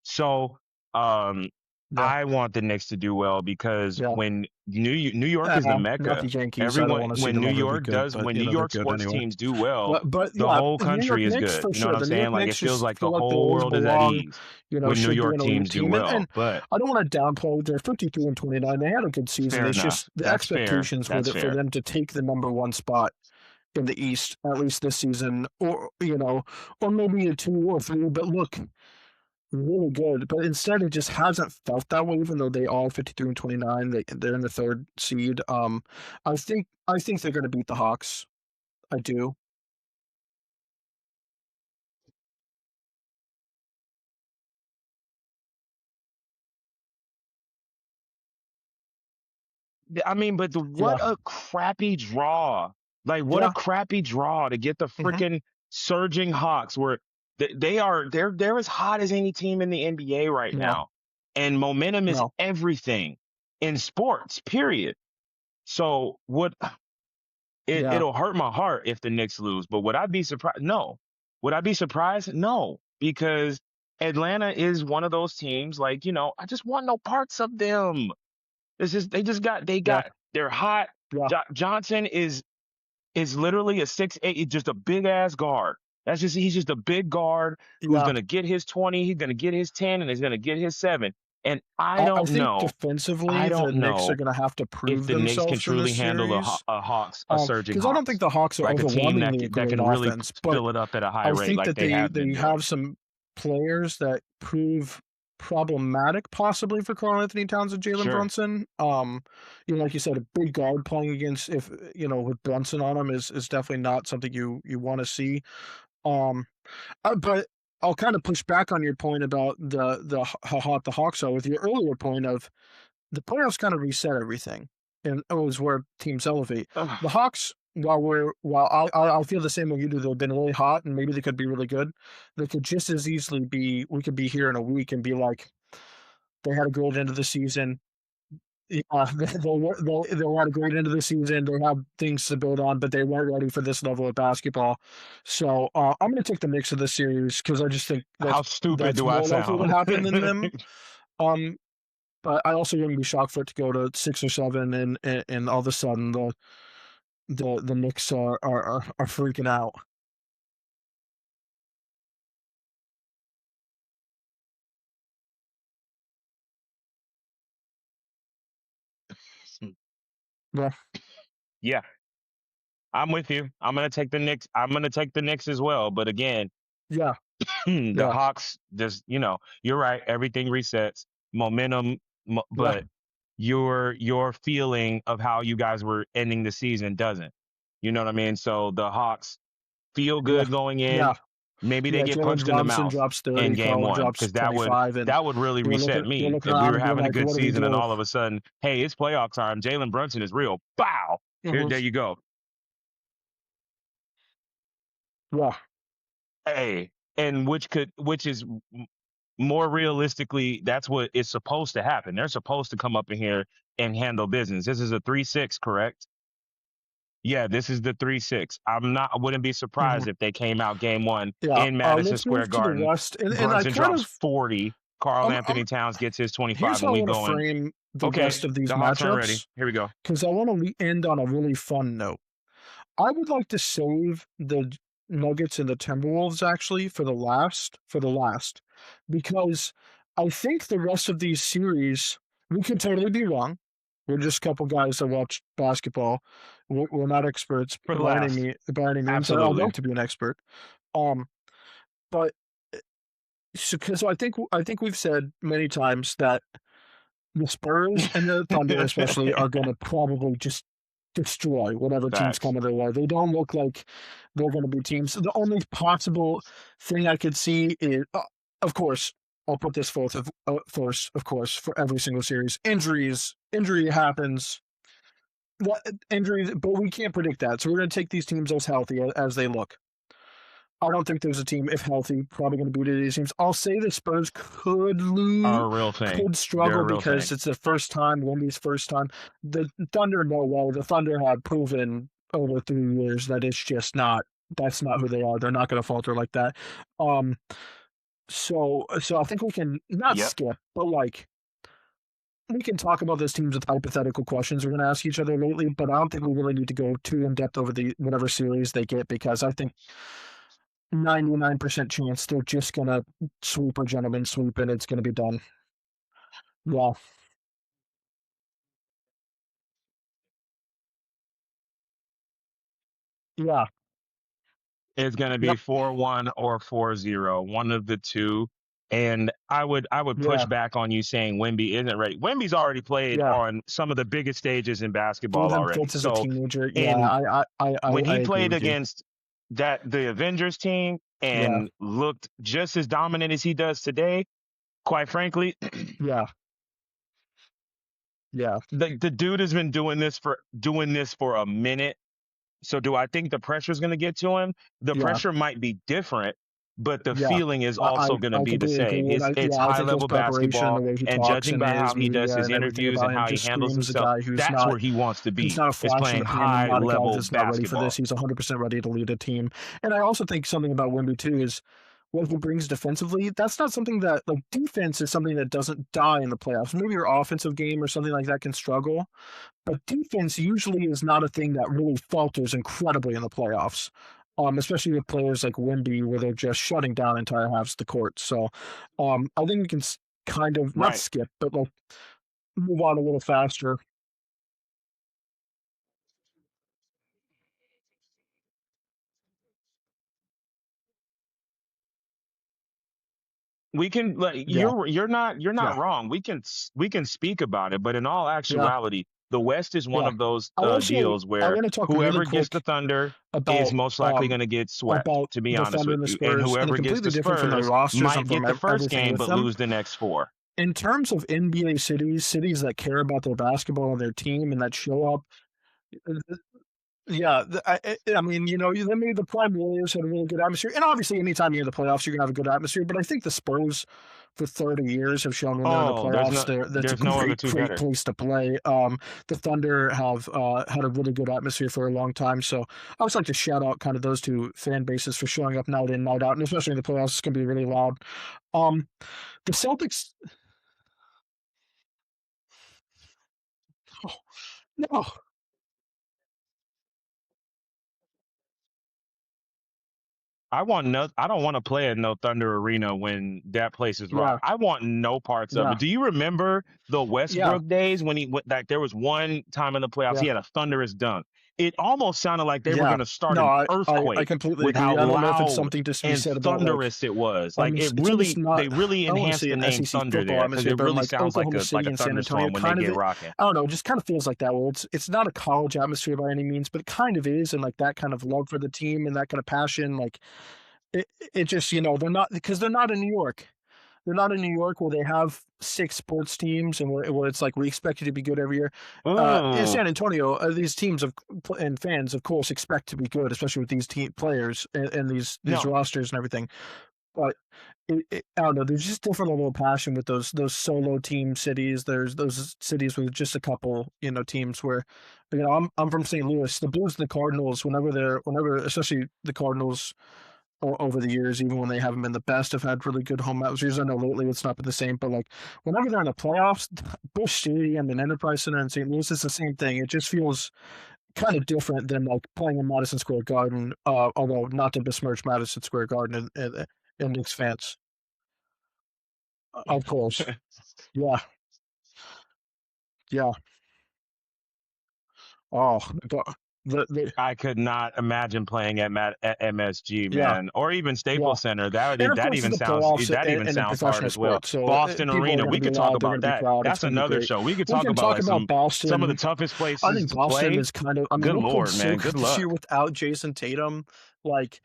So um, yeah, I want the Knicks to do well because yeah. when New York is the Not the Mecca. Yankees. I don't Everyone want to see when them New ever be York good, does but when you New know they're York good sports anyway. teams do well, But the yeah, whole New York country is Knicks good. for You know what sure. I'm The New York saying? Like it Knicks feels just like the feel like they whole always world is at belong. ease You know, when New should be York an elite teams do team. And well. But I don't want to downplay. They're 52-29. They had a good season. fair It's enough. just the That's fair. expectations were That's that for fair. them to take the number one spot in the East, at least this season, or you know, or maybe a 2 or 3. But look, really good. But instead, it just hasn't felt that way. Even though they all 53-29, they're in the third seed. I think they're going to beat the Hawks. I do. I mean, but Yeah, what a crappy draw! Like what a yeah. crappy draw to get the Hmm. freaking surging Hawks, where they're as hot as any team in the NBA right No, now, and momentum is no. everything in sports. Period. So what? Yeah, It'll hurt my heart if the Knicks lose, but would I be surprised? No. Would I be surprised? No, because Atlanta is one of those teams. Like I just want no parts of them. This is they yeah, got they're hot. yeah, Johnson is literally a 6'8", just a big ass guard. He's just a big guard who's yeah. gonna get his 20, he's gonna get his 10, and he's gonna get his 7. And I think I defensively, the don't Knicks are know going to have to if prove the Knicks can themselves in this truly handle series. a a surging Because I don't think Hawks, the Hawks are like a team overwhelmingly a that great can really offense, but fill it up at a high I rate think like that they have they been have doing. some players that prove problematic possibly for Karl Anthony Towns and Jalen Sure. Brunson. You know, like you said, a big guard playing against if you know with Brunson on him is definitely not something you want to see. Um, but I'll kind of push back on your point about how hot the Hawks are with your earlier point of the playoffs kind of reset everything, and it was where teams elevate. The Ugh. Hawks, while I feel the same way you do, they've been really hot, and maybe they could be really good. They could just as easily be. We could be here in a week and be like, they had a great end of the season. They had a great end of the season. They have things to build on, but they weren't ready for this level of basketball. So I'm going to take the Knicks of the series because I just think How stupid that's do I more likely to sound? happen than them. Um, but I also wouldn't be shocked for it to go to 6 or 7, and all of a sudden the Knicks are freaking out. Yeah, Yeah, I'm with you. I'm gonna take the Knicks. I'm gonna take the Knicks as well. But again, yeah, the yeah, Hawks just you're right. Everything resets, momentum, yeah, but your feeling of how you guys were ending the season doesn't. You know what I mean? So the Hawks feel yeah, good going in. yeah, Maybe they yeah. get Jalen punched in the Robinson mouth drops in 30, game Carl one drops because 25, and that would really reset you're me looking if we around were and being having a like, good what do we season and do? all of a sudden, hey, it's playoff time. Jalen Brunson is real. Bow. Here, Hmm. there you go. Yeah, Hey, and which is more realistically, that's what is supposed to happen. They're supposed to come up in here and handle business. This is a 3-6, correct? Yeah, this is the 3-6. I wouldn't be Mhm. surprised if they came out game one Yeah. in Madison Let's Square move to the Garden. West, and I Brunson kind drops of 40. Carl I'm Anthony Towns gets his here's 25, how and I we want to going. frame the Okay, rest of these the hot turn ready. matchups Here we go. because I want to end on a really fun note. I would like to save the Nuggets and the Timberwolves actually for the last because I think the rest of these series we could totally be wrong. We're just a couple guys that watch basketball. We're not experts For by last. by any means. I'd Absolutely. love to be an expert. Um, but so I think we've said many times that the Spurs and the Thunder especially are going to probably just destroy whatever teams Facts. come in their way. They don't look like they're going to be teams. The only possible thing I could see is, of course, I'll put this first, of course, for every single series. Injury happens. Injuries, but we can't predict that. So we're going to take these teams as healthy as they look. I don't think there's a team, if healthy, probably going to beat any of these teams. I'll say the Spurs could lose, Are a real thing. could They're struggle a real because thing. it's the first time, Wemby's first time. The Thunder, no way. The Thunder have proven over 3 years that it's just not. That's not who they are. They're not going to falter like that. Um. So I think we can not Yep. skip, but like we can talk about those teams with hypothetical questions we're going to ask each other lately. But I don't think we really need to go too in depth over the whatever series they get because I think 99% chance they're just gonna sweep a gentleman sweep and it's gonna be done. Yeah, yeah, It's going to be yep, 4-1 or 4-0, one of the two. And I would push yeah, back on you saying Wemby isn't ready. Wemby's already played yeah. on some of the biggest stages in basketball Golden already. Fits as a So, teenager. Yeah, and when I he agree played with you. against the Avengers team Yeah, and looked just as dominant as he does today, quite frankly, yeah, yeah, the dude has been doing this for a minute. So do I think the pressure is going to get to him? The yeah, pressure might be different, but the yeah. feeling is also going to I be the completely same. agree, and It's I high think his level preparation and the basketball, way he and talks judging and by how his he does media his and everything interviews and about him how he just handles screams a himself, guy that's where he wants to he's be. not a Is flash in the playing pan and high not a guy level that's not ready for this. basketball. He's 100% ready to lead a team. And I also think something about Wemby too is what he brings defensively. That's not something that like defense is something that doesn't die in the playoffs. Maybe your offensive game or something like that can struggle, but defense usually is not a thing that really falters incredibly in the playoffs. Especially with players like Wemby, where they're just shutting down entire halves of the court. So, I think we can kind of not Right. skip, but like move on a little faster. We can like Yeah, you're not yeah, wrong. We can speak about it, but in all yeah, actuality, the West is one yeah. of those deals I where want to talk really whoever gets the quick Thunder is about most likely going to get swept, to be the honest Thunder with and the you, and Spurs, and they're whoever gets completely the different from their Spurs rosters and might from get the first everything game with but them. lose the next four. In terms of NBA cities, cities that care about their basketball and their team and that show up, yeah, I mean, maybe the Prime Warriors had a really good atmosphere, and obviously, anytime you're in the playoffs, you're gonna have a good atmosphere. But I think the Spurs, for 30 years, have shown when they're in the Oh, there's playoffs, no that's a there's no other two great better. place to play. The Thunder have had a really good atmosphere for a long time, so I always like to shout out kind of those two fan bases for showing up night in, night out, and especially in the playoffs, it's gonna be really loud. Um, the Celtics, oh, no, I don't want to play at no Thunder Arena when that place is rock. yeah, I want no parts of yeah, it. Do you remember the yeah, Westbrook days when he went like there was one time in the playoffs yeah. he had a thunderous dunk. It almost sounded like they were Yeah. going to start No, an I earthquake completely with agree. how I don't know if it's loud something just to be and said about like thunderous it was. Like it it's just really not they really I don't want to enhanced say the an name SEC Thunder football there because atmosphere, it but in really like sounds like Oklahoma a City and San Antonio, thunderstorm when they kind of get it. rocking. I don't know, just kind of feels like that. Well, it's not a college atmosphere by any means, but it kind of is, and like that kind of love for the team and that kind of passion, like it just they're not because they're not in New York. They're not in New York where they have six sports teams and where it's like we expect you to be good every year. In Mm. San Antonio, these teams and fans, of course, expect to be good, especially with these team players and these No, rosters and everything. but I don't know. There's just different level of passion with those solo team cities. There's those cities with just a couple, teams where, I'm from St. Louis. The Blues and the Cardinals, whenever, especially the Cardinals over the years, even when they haven't been the best, have had really good home atmospheres. I know lately it's not been the same, but like whenever they're in the playoffs, Busch Stadium and Enterprise Center in St. Louis, it's the same thing. It just feels kind of different than like playing in Madison Square Garden. Although not to besmirch Madison Square Garden and Knicks fans, of course. Yeah, yeah. Oh, the I could not imagine playing at MSG, yeah, man, or even yeah. Staples Center. And of course, it's the playoffs That even and in sounds hard professional as well. sports, so Boston people are Arena, going to we be could talk loud. They're about going to be that. proud. It's That's going to be another great. show. We could We talk can about talk like about some of the Boston. toughest I places think to Boston play. is kind of. I mean, Good they played lord, so man. good Good this year luck. without Jason Tatum. Like,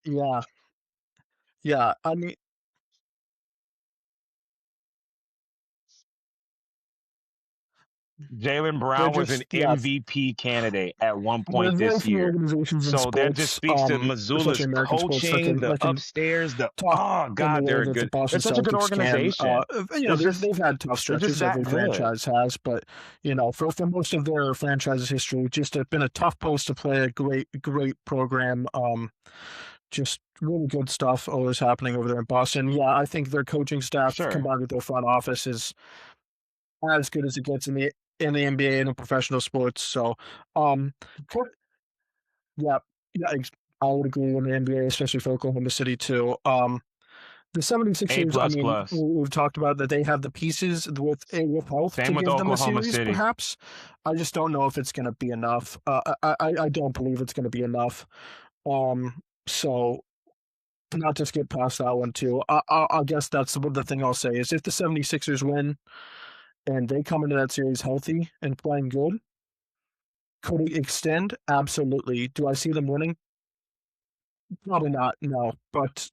yeah, yeah. I mean, Jalen they're Brown was an just yeah. MVP candidate at one There's point very this few year. organizations in So that just sports, speaks to Missoula's especially American sports, coaching, the that can upstairs, the talk oh in the god, way they're that the good. They're Boston such a good Celtics can. organization. They're They've just had tough they're just stretches. that Every good. franchise has, but for most of their franchise's history, just been a tough post to play. A great program. Just really good stuff always happening over there in Boston. Yeah, I think their coaching staff Sure. combined with their front office is as good as it gets in the NBA and in professional sports. So, um, yeah, yeah, I would agree in the NBA, especially for Oklahoma City too. The A 76ers, I plus mean, plus. we've talked about that they have the pieces with health to Same with give them a Oklahoma series, City. perhaps. I just don't know if it's going to be enough. I don't believe it's going to be enough. So not to skip past that one too. I guess that's the thing I'll say is if the 76ers win and they come into that series healthy and playing good, could it extend? Absolutely. Do I see them winning? Probably not, no. But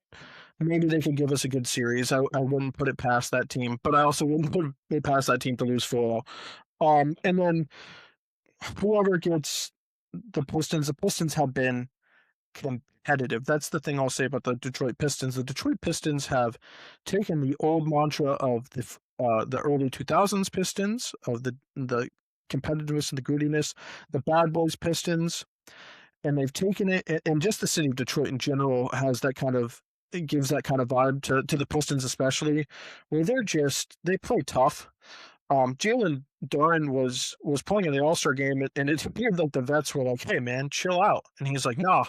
maybe they could give us a good series. I wouldn't put it past that team, but I also wouldn't put it past that team to lose 4-0. And then whoever gets the Pistons have been competitive. That's the thing I'll say about the Detroit Pistons. The Detroit Pistons have taken the old mantra of the early 2000s Pistons, of the competitiveness and the grittiness, the bad boys Pistons, and they've taken it, and just the city of Detroit in general has that kind of, it gives that kind of vibe to the Pistons, especially where they play tough. Jalen Duren was playing in the All Star game, and it appeared like the vets were like, "Hey man, chill out," and he's like, "Nah,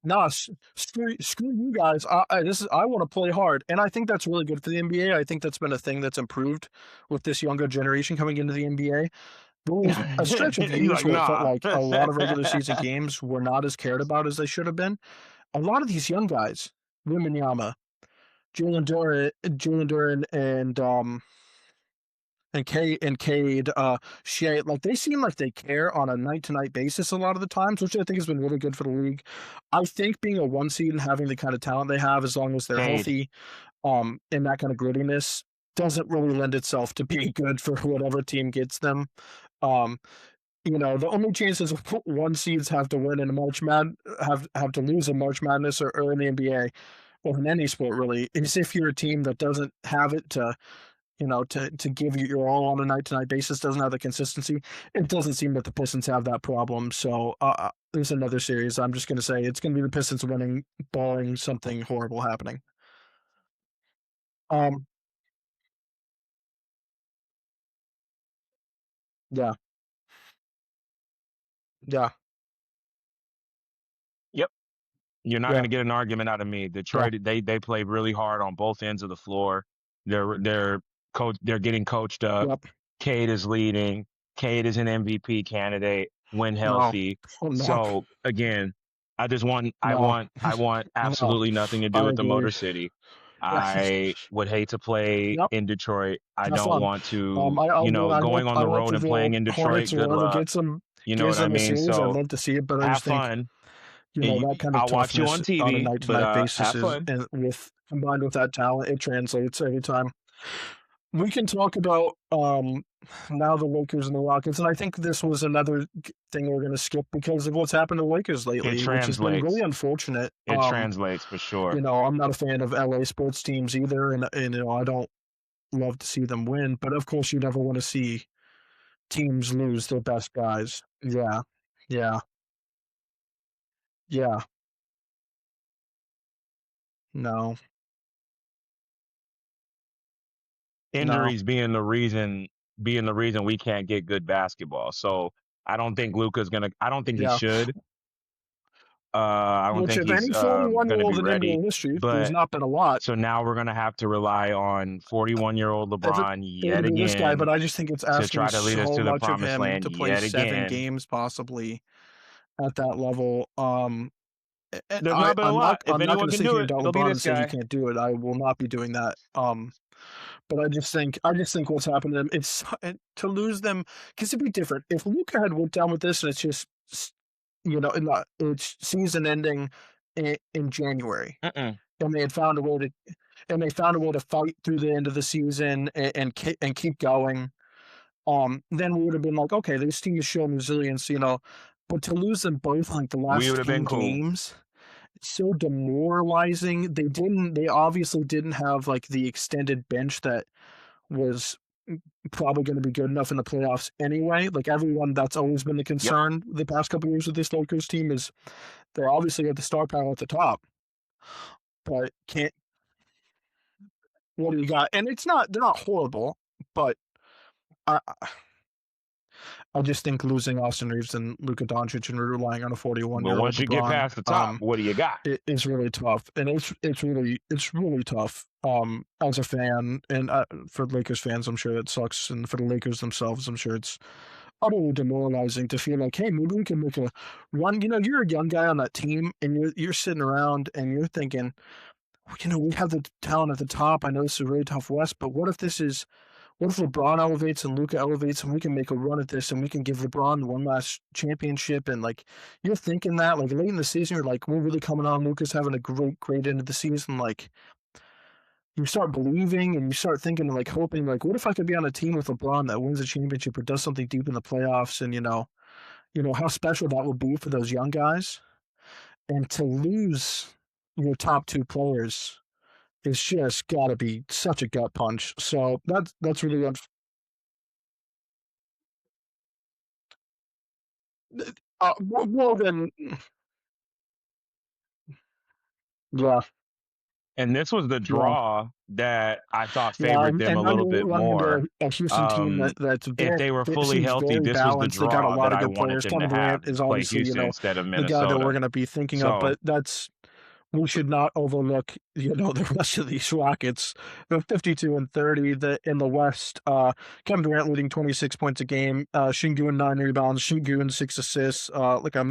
nah, screw you guys. I want to play hard," and I think that's really good for the NBA. I think that's been a thing that's improved with this younger generation coming into the NBA. There was a stretch of He's years like, where it felt nah. like a lot of regular season games were not as cared about as they should have been. A lot of these young guys, Wembanyama, Jalen Duren, and Cade, Shea, like they seem like they care on a night to night basis a lot of the times, which I think has been really good for the league. I think being a 1 seed and having the kind of talent they have, as long as they're Cade. healthy, and that kind of grittiness, doesn't really lend itself to being good for whatever team gets them. Um, the only chances 1 seeds have to win in a have to lose in March Madness or in the NBA or in any sport really is if you're a team that doesn't have it to give you your all on a night to night basis, doesn't have the consistency. It doesn't seem that the Pistons have that problem. So there's another series. I'm just going to say it's going to be the Pistons winning, barring something horrible happening. Um, yeah, yeah, Yep. You're not going yeah, to get an argument out of me. yeah. Detroit, they play really hard on both ends of the floor. They're getting coached up. Yep. Cade is leading. Cade is an MVP candidate when No. healthy. Oh no. So again, No. I want No. absolutely nothing to do I with the agree. Motor City. I would hate to play Yep. in Detroit. I Have don't fun. want to, I going hope on the road and playing the in Detroit. Hornets or Good whoever luck. You know gives what I them a mean? series. I'd So love to see it, but I have just think fun. And that kind of I'll watch you toughness on on a TV, night to but night basis have is, fun. and with combined with that talent, it translates every time. we can talk about now the Lakers and the Rockets, and I think this was another thing we're going to skip because of what's happened to the Lakers It lately, which has been really translates. unfortunate. It translates for sure. I'm not a fan of LA sports teams either, and I don't love to see them win, but of course you never want to see teams lose their best guys. Yeah, yeah, yeah. No, no. Injuries being the reason we can't get good basketball. So I don't think Luca's gonna. I don't think he Yeah. should. I don't Which, think of he's any 41 year gonna be old in ready. NBA history, there's But not been a lot. so now we're gonna have to rely on 41-year-old LeBron It would yet be this guy, but again I just think it's to asking try to lead us so to the much of promised him land to play yet again. games possibly at that level. There's not been a lot. If I'm not going anyone to can sit do here and it, doubt it'll be LeBron and this say he guy. can't do it. I will not be doing that. But I just think what's happened to them, to lose them because it'd be different if Luca had went down with this and it's just it's season ending in January Mm-mm. and they had found a way to fight through the end of the season and keep going. Then we would have been like, okay, this team is showing resilience, But to lose them both like the We last would have few been cool. games, it's so demoralizing. They obviously didn't have like the extended bench that was probably going to be good enough in the playoffs anyway. Like everyone, that's always been the Yep. concern the past couple of years with this Lakers team is they're obviously got the star power at the top, but can't. What do you got? And they're not horrible, but I I just think losing Austin Reeves and Luka Doncic and relying on a 41 But year old once you get LeBron, past the top, what do you got? it is really tough, and it's really tough. As a fan, and for Lakers fans, I'm sure it sucks, and for the Lakers themselves, I'm sure it's utterly demoralizing to feel like, hey, maybe we can make a run. You're a young guy on that team, and you're sitting around and you're thinking, we have the talent at the top. I know this is a really tough West, but what if LeBron elevates and Luka elevates and we can make a run at this and we can give LeBron one last championship? And like you're thinking that like late in the season, you're like, we're really coming on. Luka's having a great end of the season. Like you start believing and you start thinking like hoping like, what if I could be on a team with LeBron that wins a championship or does something deep in the playoffs? And how special that would be for those young guys. And to lose your top two players is just got to be such a gut punch. So that's really well then, yeah, And this was the yeah, draw that I thought yeah, favored them a and now little you're bit running more. into a Houston team that's If very they were fully seems healthy, very this was the balanced. They got a draw lot that of I good wanted players. them to Kevin have Durant is play obviously Houston instead of the guy that we're Minnesota. going to be thinking of, So but we should not overlook the rest of these Rockets. They're 52-30 in the West. Kevin Durant leading 26 points a game. Şengün 9 rebounds. Şengün 6 assists. Like a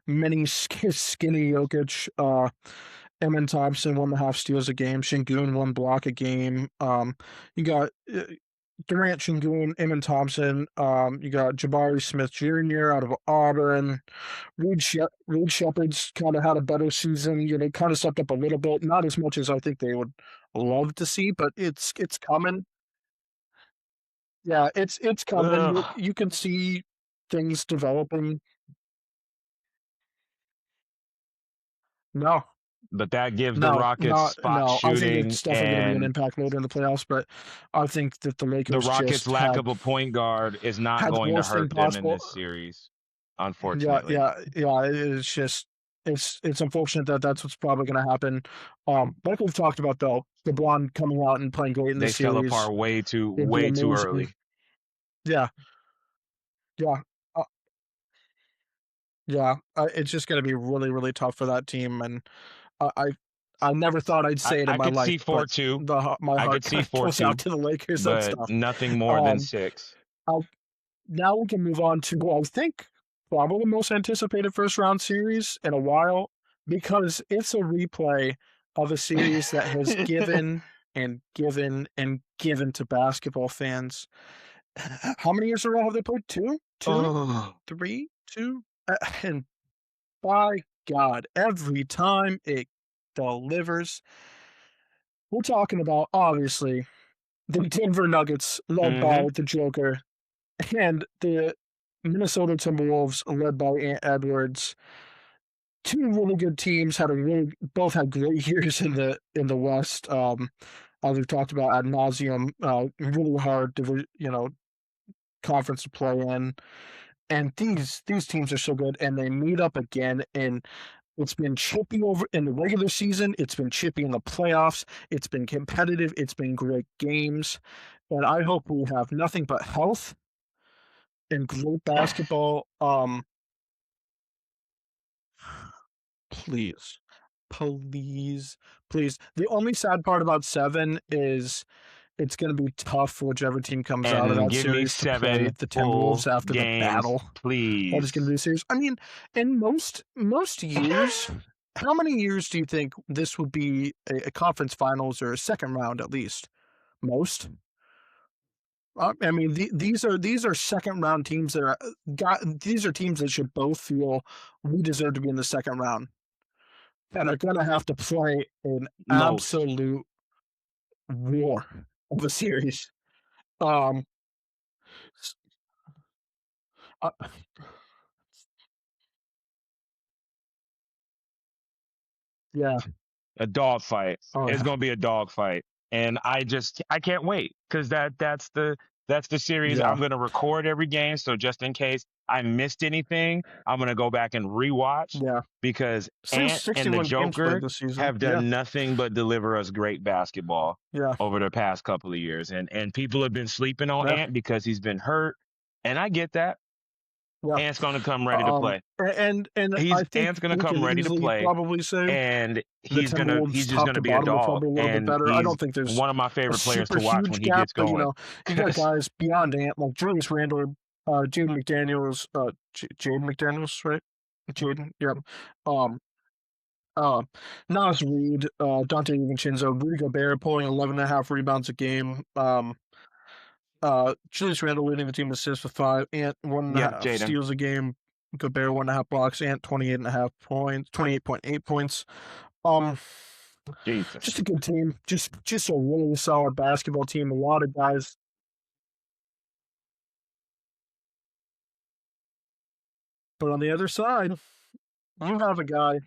mini skinny Jokic. Emin Thompson 1.5 steals a game. Şengün 1 block a game. You got Durant, Şengün, Emin Thompson. You got Jabari Smith Jr. out of Auburn. Reed Shepard's kind of had a better season. Kind of stepped up a little bit, not as much as I think they would love to see, but it's coming. Yeah, it's coming. ugh. You can see things developing. No, But that gives the no, Rockets not spot no. I think shooting, it's definitely going to be an and impact later in the playoffs, but I think that the the Lakers Rockets' just lack of a point guard is not had the going to worst thing hurt them in possible. this series, Yeah, unfortunately. yeah, yeah. It's just it's unfortunate that that's what's probably going to happen. Like we've talked about though, LeBron coming out and playing great in They this fell series apart would be way too amazing. early. Yeah, yeah, uh, yeah. It's just going to be really, really tough for that team, and I, I, I never thought I'd say it in I my could life, see but 4-2. my I heart could see kind of four goes out two, to the Lakers. That's but tough. nothing more than Um, six. I'll, Now we can move on to I think probably the most anticipated first round series in a while because it's a replay of a series that has given and given and given to basketball fans. How many years in a row have they played? Two, Oh, three, two, and by God, every time it delivers. We're talking about obviously the Denver Nuggets, led by Mm-hmm. the Joker, and the Minnesota Timberwolves, led by Ant Edwards. Two really good teams both had great years in the West. As we've talked about ad nauseum, really hard to conference to play in, and these teams are so good, and they meet up again. And it's been chippy over in the regular season. It's been chippy in the playoffs. It's been competitive. It's been great games, and I hope we have nothing but health and great basketball. Please, please, please. The only sad part about 7 is it's going to be tough for whichever team comes out of And that give me series to play 7 the full Timberwolves after the games, battle that is going to please. be a series. I mean, in most years, how many years do you think this would be a conference finals or a second round at least? Most. I mean, these are second round teams that these are teams that should both feel we deserve to be in the second round and are going to have to play an Most. absolute war of a series. Um, uh, yeah. A dog fight. Oh It's yeah. gonna be a dog fight, and I can't wait because that's the series Yeah. I'm gonna record every game. So just in case I missed anything, I'm gonna go back and rewatch Yeah. because Ant and the 61 games played Joker this season. have Yeah. done nothing but deliver us great basketball Yeah. over the past couple of years, and people have been sleeping on Yeah. Ant because he's been hurt, and I get that. Yeah. Ant's gonna come ready to play. And I He's think Ant's gonna we come can ready to easily play, probably say and the he's Timberwolves just top gonna to be a bottom are dog, probably a little bit and better. I he's don't think there's one of my a favorite players super to watch when huge he gap, gets but going. you got guys beyond Ant like Julius Randle, Jaden McDaniels, Jaden McDaniels, right? Jaden, yep. Um, uh, Nas Reed, Dante DiVincenzo, Rudy Gobert pulling 11.5 rebounds a game. Julius Randle leading the team in assists with 5, Ant one and a Yep, half Jaden. steals a game, Gobert 1.5 blocks, Ant 28.5 points, 28.8 points. Um, Jesus. just a good team, just a really solid basketball team. A lot of guys, but on the other side, you have a guy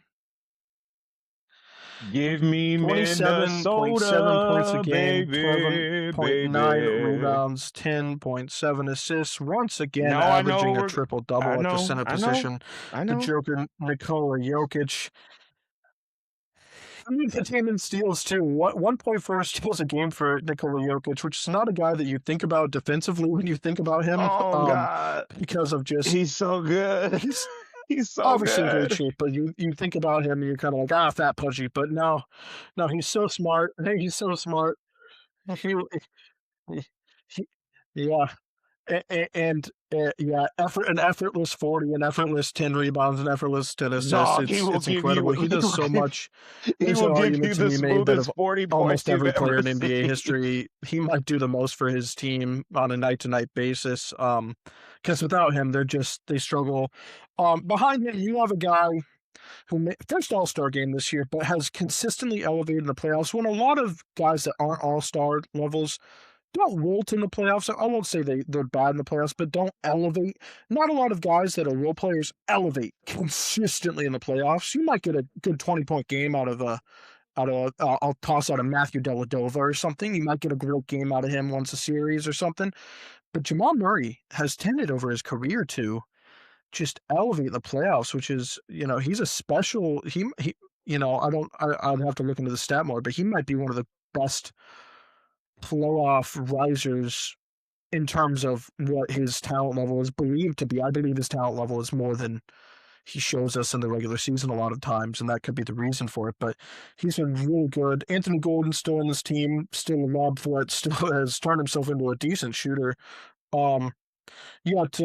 Give me 27.7 points a Minnesota, game, baby, 12.9 baby. rebounds, 10.7 assists, once again No, I know averaging a we're. triple I double at the know, center I know, position. I The know. Joker, Nikola Jokic. I mean, the team in steals too. 1.4 steals a game for Nikola Jokic, which is not a guy that you think about defensively when you think about him, Oh God, because of just he's so good. he's He's so obviously in great good. shape, but you think about him and you're kind of like fat pudgy. But no, he's so smart. Hey, he's so smart. He, he, he yeah, yeah, an effortless 40, an effortless 10 rebounds, an effortless 10 assists. Dog, It's incredible. He does so much. he There's will an give argument you to the be made that smoothest of 40 points almost you've every player ever in NBA seen. history, he might do the most for his team on a night to night basis. Because without him, they struggle. Behind him, you have a guy who first All Star game this year, but has consistently elevated in the playoffs. When a lot of guys that aren't All Star levels don't wilt in the playoffs. I won't say they're bad in the playoffs, but don't elevate. Not a lot of guys that are role players elevate consistently in the playoffs. You might get a good 20-point game I'll toss out a Matthew Dellavedova or something. You might get a great game out of him once a series or something. But Jamal Murray has tended over his career to just elevate the playoffs, which is, he's a special. He I'd have to look into the stat more, but he might be one of the best playoff risers in terms of what his talent level is believed to be. I believe his talent level is more than he shows us in the regular season a lot of times, and that could be the reason for it. But he's been really good. Anthony Gordon's still in this team, still a lob threat, still has turned himself into a decent shooter. Um, you got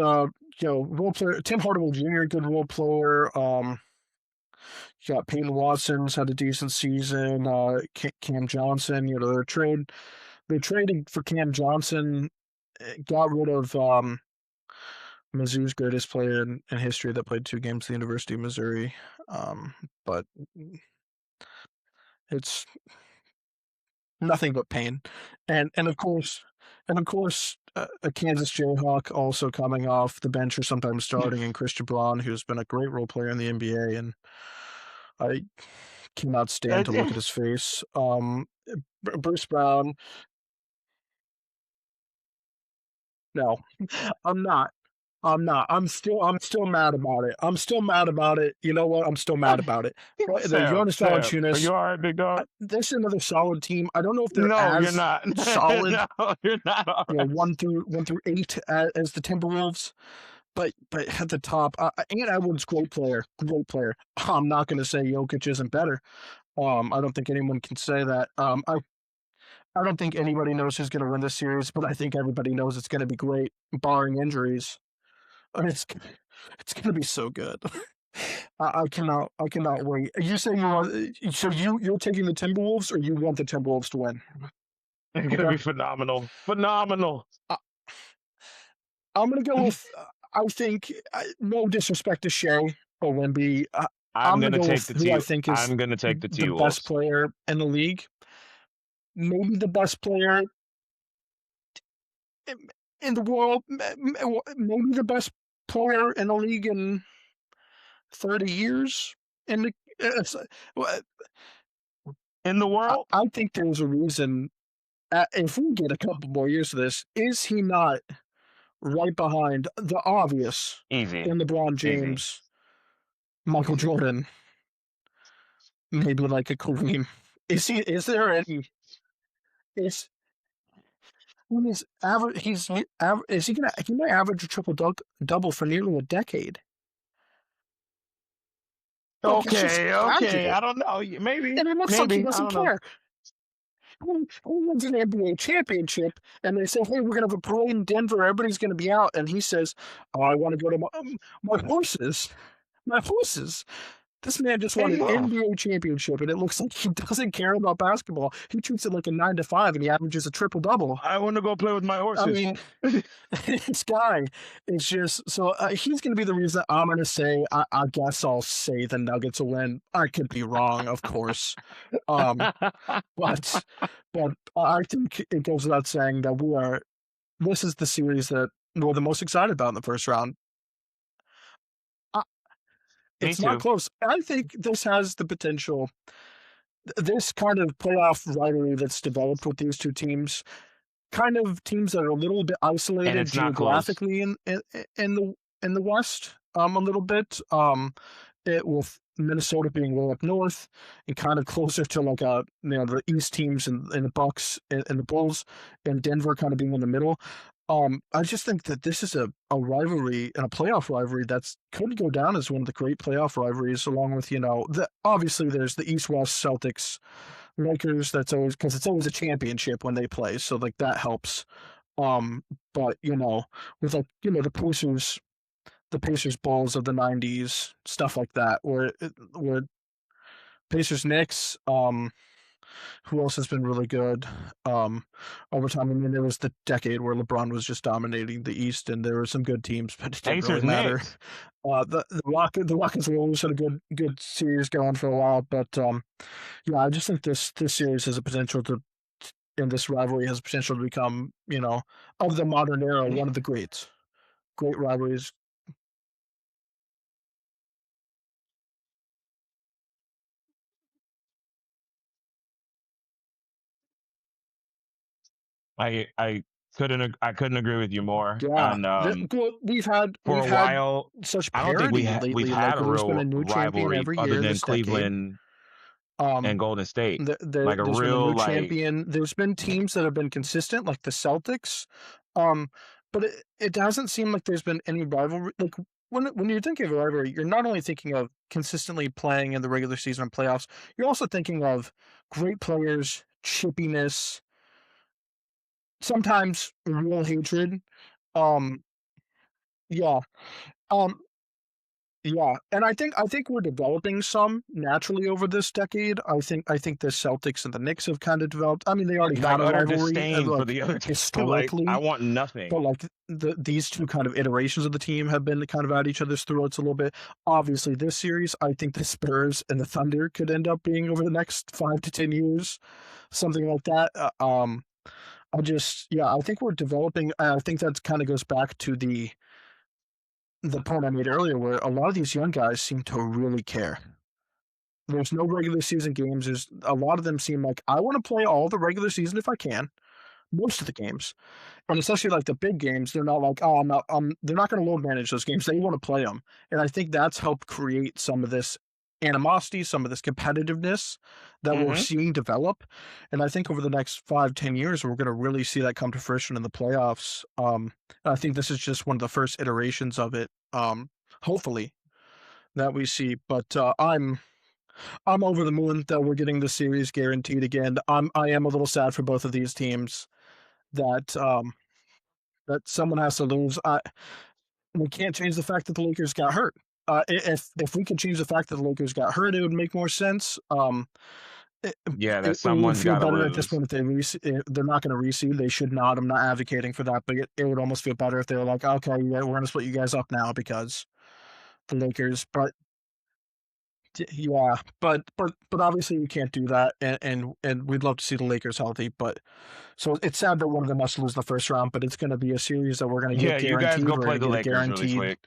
role player Tim Hardaway Jr., good role player. You got Peyton Watson's had a decent season. Cam Johnson, they're trading for Cam Johnson, got rid of Mizzou's greatest player in history that played 2 games at the University of Missouri. But it's nothing but pain, and of course, a Kansas Jayhawk also coming off the bench or sometimes starting, and Christian Braun, who's been a great role player in the NBA, and I cannot stand to look at his face. Bruce Brown, no, I'm not. I'm still mad about it. I'm still mad about it. You know what? I'm still mad about it. But the Jonas Are you Valanciunas, all right, big dog? this is another solid team. I don't know if they're No, you're as not. solid, No, you're not all right. 1 through 8 as the Timberwolves, but at the top, Ant Edwards, great player, great player. I'm not going to say Jokic isn't better. I don't think anyone can say that. I don't think anybody knows who's going to win this series, but I think everybody knows it's going to be great, barring injuries. It's going to be so good. I cannot wait. You say you want, so you're taking the Timberwolves, or you want the Timberwolves to win? It's gonna Okay, be phenomenal. Phenomenal. I, I'm going to go with. I think no disrespect to Shea or Wemby. I'm I'm going to gonna go take with the who I T. think is I'm gonna take the the T best Wolves. player in the league. Maybe the best player in the world. Maybe the best player in the league in 30 years. In the, well, In the world? I think there's a reason. If we get a couple more years of this, is he not right behind the obvious Easy. in LeBron Easy. James, Michael Jordan, maybe like a Kareem? Is he? Is there any? Is when is average? Is he gonna? He might average a triple double for nearly a decade. Like it's just Okay, okay. accurate, I don't know. and it looks like he I doesn't don't know. care. Who wins an NBA championship, and they say, "Hey, we're gonna have a parade in Denver. Everybody's gonna be out," and he says, "Oh, I want to go to my horses, my horses." This man just won Hey, an yo, NBA championship, and it looks like he doesn't care about basketball. He treats it like a 9 to 5, and he averages a triple double. I want to go play with my I horses. mean, this guy is just so he's going to be the reason I'm going to say. I guess I'll say the Nuggets will win. I could be wrong, of course, um, but I think it goes without saying that we are. This is the series that we're the most excited about in the first round. Uh, Me it's not too. close. I think this has the potential. This kind of playoff rivalry that's developed with these two teams, kind of teams that are a little bit And isolated it's not close. geographically in the West, a little bit. It with Minnesota being way up north and kind of closer to like the East teams and the Bucks and the Bulls, and Denver kind of being in the middle. I just think that this is a rivalry and a playoff rivalry that's could go down as one of the great playoff rivalries, along with obviously there's the East West Celtics Lakers. That's always because it's always a championship when they play, so like that helps. Um, but with the Pacers Bulls of the '90s, stuff like that, where Pacers Knicks, who else has been really good over time? I mean, there was the decade where LeBron was just dominating the East, and there were some good teams, but it didn't really Pacers, matter. Knicks. The Rockets have always had a good series going for a while, but yeah, I just think this series has a potential to, and this rivalry has potential to become, of the modern era, one of the great rivalries. I couldn't agree with you more. Yeah, And we've for a had while, such I don't think parity we've lately. Like had a there's been a real new champion rivalry every other year than this decade. Cleveland and Um, Golden State. Like a there's been a real new like champion. There's been teams that have been consistent, like the Celtics. Um, but it doesn't seem like there's been any rivalry. Like when you're thinking of a rivalry, you're not only thinking of consistently playing in the regular season and playoffs, you're also thinking of great players, chippiness, sometimes real hatred. Um, yeah. Um, Yeah, and I think we're developing some naturally over this decade. I think the Celtics and the Knicks have kind of developed. I mean, they already like had a utter rivalry, disdain for like the other team. Like I historically, want but nothing. like these two kind of iterations of the team have been kind of at each other's throats a little bit. Obviously, this series, I think the Spurs and the Thunder could end up being over the next 5 to 10 years. something like that. I think we're developing. I think that kind of goes back to the point I made earlier, where a lot of these young guys seem to really care. There's no regular season games. There's a lot of them seem like I want to play all the regular season if I can, most of the games, and especially like the big games. They're not like, oh, I'm not. They're not going to load manage those games. They want to play them, and I think that's helped create some of this animosity, some of this competitiveness that we're Hmm. seeing develop. And I think over the next 5-10 years, we're going to really see that come to fruition in the playoffs. I think this is just one of the first iterations of it. Hopefully that we see, but I'm over the moon that we're getting the series guaranteed again. I am a little sad for both of these teams that that someone has to lose. We can't change the fact that the Lakers got hurt. If we could change the fact that the Lakers got hurt, it would make more sense. It, Yeah, that it would someone's feel got to better at this lose. point if they're not going to reseed. They should not. I'm not advocating for that, but it would almost feel better if they were like, okay, yeah, we're going to split you guys up now because the Lakers. But yeah, but obviously you can't do that, and we'd love to see the Lakers healthy. But so it's sad that one of them must lose the first round, but it's going to be a series that we're going to get Yeah, you guys guaranteed. go We're play going the to get it Lakers really guaranteed quick.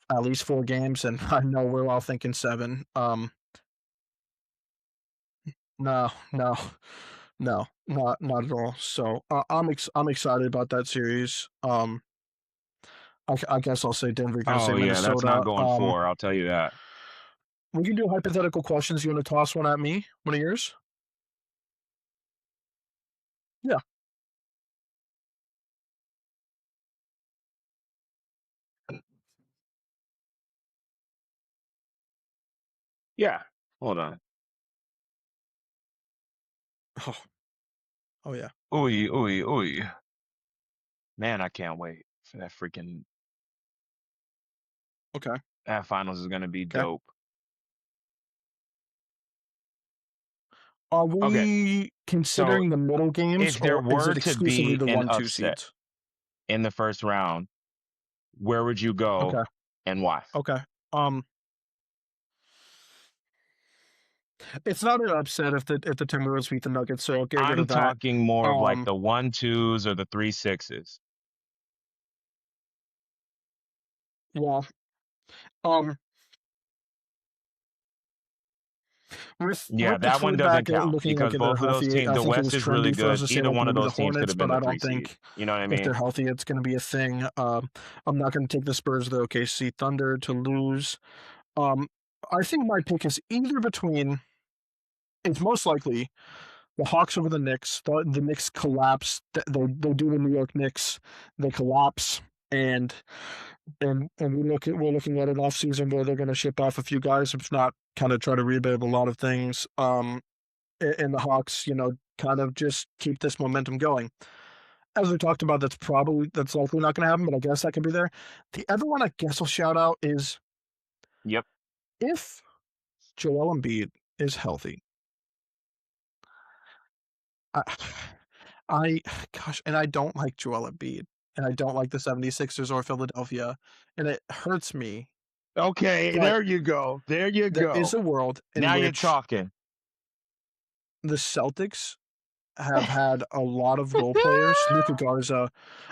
at least 4 games, and I know we're all thinking 7. No, no, no, not at all. So I'm excited about that series. I guess I'll say Denver. You're going to say Oh yeah, that's not Minnesota. going for. I'll tell you that. We can do hypothetical questions. You want to toss one at me? One of yours? Yeah. Yeah. Hold on. Oh, oh yeah. Ooey, ooey, ooey. Man, I can't wait for that freaking Okay. that finals is gonna be Okay. dope. Are Okay, we so considering the middle games, if there or is were it to exclusively be the an 1-2 upset seeds? in the first round, where would you go Okay. and why? Okay. Um, it's not an upset if the Timberwolves beat the Nuggets, so I'll get rid I'm of that. talking more of like Um, the 1-2s or the 3-6s. yeah. Um, Yeah, with the that one trade doesn't back count looking like because they're both of those healthy, teams, I the think it West was is really trendy for us good. to say Either like one of maybe the those teams could Hornets, have been but the I three don't seed. think You know what I if they're mean? healthy, it's going to be a thing. I'm not going to take the Spurs or the OKC Thunder to lose. Um, I think my pick is either between. It's most likely the Hawks over the Knicks. The Knicks collapse. They do the New York Knicks. They collapse, and we're looking at an off season where they're going to ship off a few guys, if not kind of try to rebuild a lot of things. And the Hawks, kind of just keep this momentum going. As we talked about, that's likely not going to happen, but I guess that could be there. The other one I guess I'll shout out is Yep. if Joel Embiid is healthy. I, I gosh, and I don't like Joel Embiid, and I don't like the 76ers or Philadelphia, and it hurts me. Okay, But there you go. There you there is go. a world in Now you're which talking. the Celtics have had a lot of role players. Luka Garza,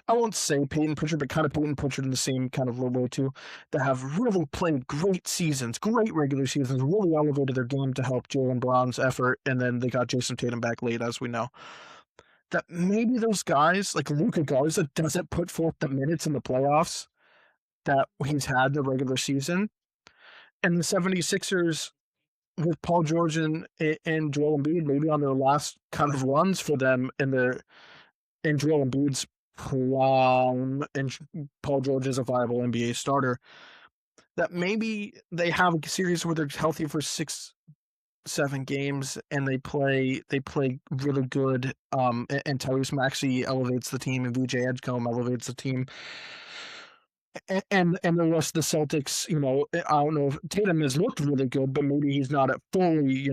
I won't say Peyton Pritchard, but kind of Peyton Pritchard in the same kind of way too, that have really played great seasons, great regular seasons, really elevated their game to help Jalen Brown's effort, and then they got Jason Tatum back late, as we know. That maybe those guys, like Luka Garza, doesn't put forth the minutes in the playoffs that he's had in the regular season. And the 76ers, with Paul George and Joel Embiid, maybe on their last kind of runs for them in Joel Embiid's prime, and Paul George is a viable NBA starter, that maybe they have a series where they're healthy for 6-7 games and they play really good. And Tyrese Maxey elevates the team, and VJ Edgecombe elevates the team. And the rest of the Celtics, I don't know if Tatum has looked really good, but maybe he's not at fully,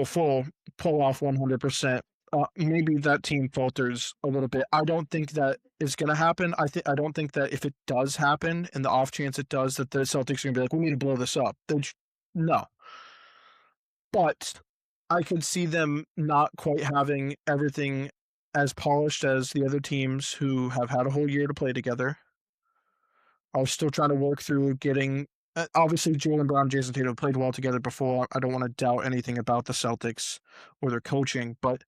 full pull off 100%. Maybe that team falters a little bit. I don't think that is going to happen. I don't think that if it does happen, and the off chance it does, that the Celtics are going to be like, we need to blow this up. No, but I could see them not quite having everything as polished as the other teams who have had a whole year to play together. Are still trying to work through getting. Obviously, Jaylen Brown and Jason Tatum played well together before. I don't want to doubt anything about the Celtics or their coaching, but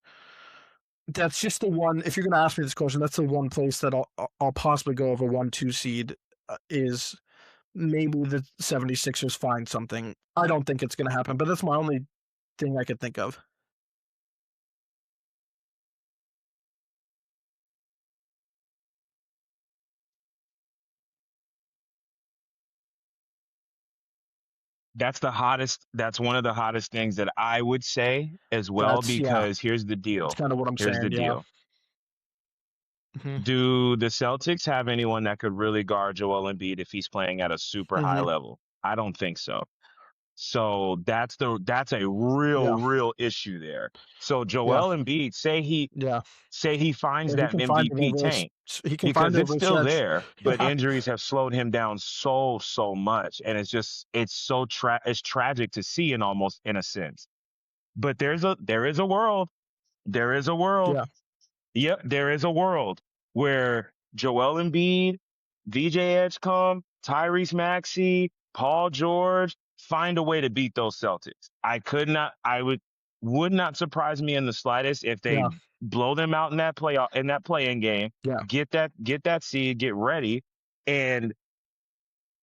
that's just the one. If you're going to ask me this question, that's the one place that I'll possibly go of a 1-2 seed is maybe the 76ers find something. I don't think it's going to happen, but that's my only thing I could think of. That's one of the hottest things that I would say as well, That's yeah. because here's the That's deal. kind of what I'm Here's the saying. Yeah. deal. Hmm. Do the Celtics have anyone that could really guard Joel Embiid if he's playing at a super high Hmm. level? I don't think so. So that's a Yeah. real issue there. So Yeah. Joel Embiid, Yeah. say he finds Yeah. He that can find it MVP over. tank, He can find because it it's over a still stretch. there, but Yeah. injuries have slowed him down so much, and it's tragic to see in almost in a sense. But there is a world. There is a world. Yeah. Yep, there is a world where Joel Embiid, VJ Edgecombe, Tyrese Maxey, Paul George find a way to beat those Celtics. Would not surprise me in the slightest if they Yeah. blow them out in that playing game, Yeah. get that seed, get ready, and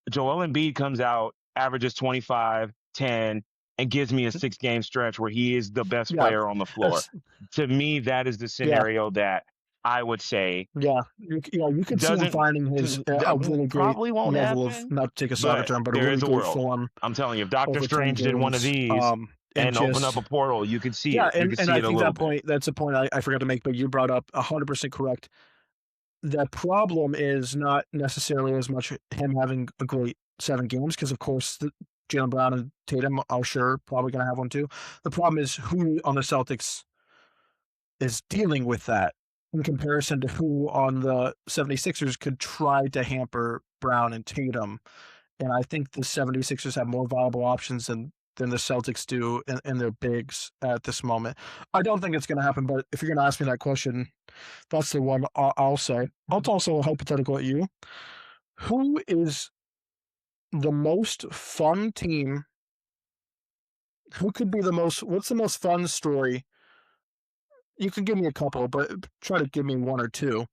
Joel Embiid comes out, averages 25, 10, and gives me a 6 game stretch where he is the best Yeah. player on the floor. That's To me, that is the yeah. scenario that I would say Yeah. You could see him doesn't finding his a that really great probably won't level of, happen, not to take a soccer but term, but a there really is a great world. form I'm telling you, if Doctor over 10 Strange did one of games. these And and open up a just portal, you could see yeah, it. You could and see I it a think little bit. that's a point I forgot to make, but you brought up 100% correct. The problem is not necessarily as much him having a great 7 games, because of course Jaylen Brown and Tatum are sure probably going to have one too. The problem is who on the Celtics is dealing with that in comparison to who on the 76ers could try to hamper Brown and Tatum. And I think the 76ers have more viable options than the Celtics do in their bigs at this moment. I don't think it's going to happen, but if you're going to ask me that question, that's the one I'll say. I'll also a hypothetical at you. Who is the most fun team? Who could be the most? What's the most fun story? You can give me a couple, but try to give me one or two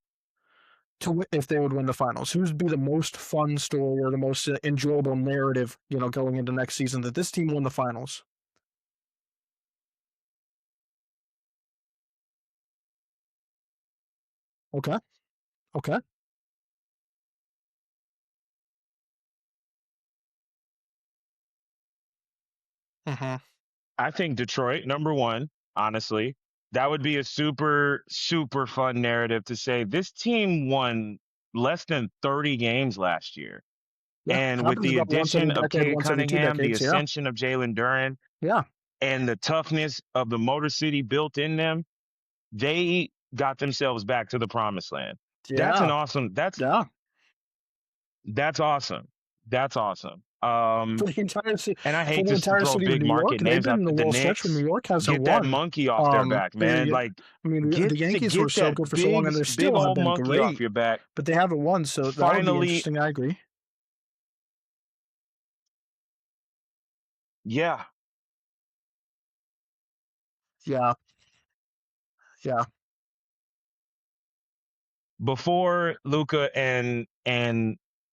if they would win the finals. Who would be the most fun story or the most enjoyable narrative, going into next season that this team won the finals? Okay. Okay. Mm-hmm. I think Detroit, number one, honestly. That would be a super fun narrative to say this team won less than 30 games last year. Yeah. And with Happens the about once every addition of decade, Cade once every two Cunningham, the decades. Yeah. ascension of Jalen Duren, Yeah. and the toughness of the Motor City built in them, they got themselves back to the promised land. That's an Yeah. awesome. Yeah. That's awesome. That's awesome. For the entire city, And I for hate the to entire throw city of big New York, market they've names been out. in the The whole stretch when Knicks, New York hasn't get that won. monkey off their back, man. I Like mean, the Yankees were get so that good for so long, and they big still have old been monkey off great, your back. but they haven't won. So that would be Finally, interesting. I agree. yeah. Yeah. Yeah. Before Luca and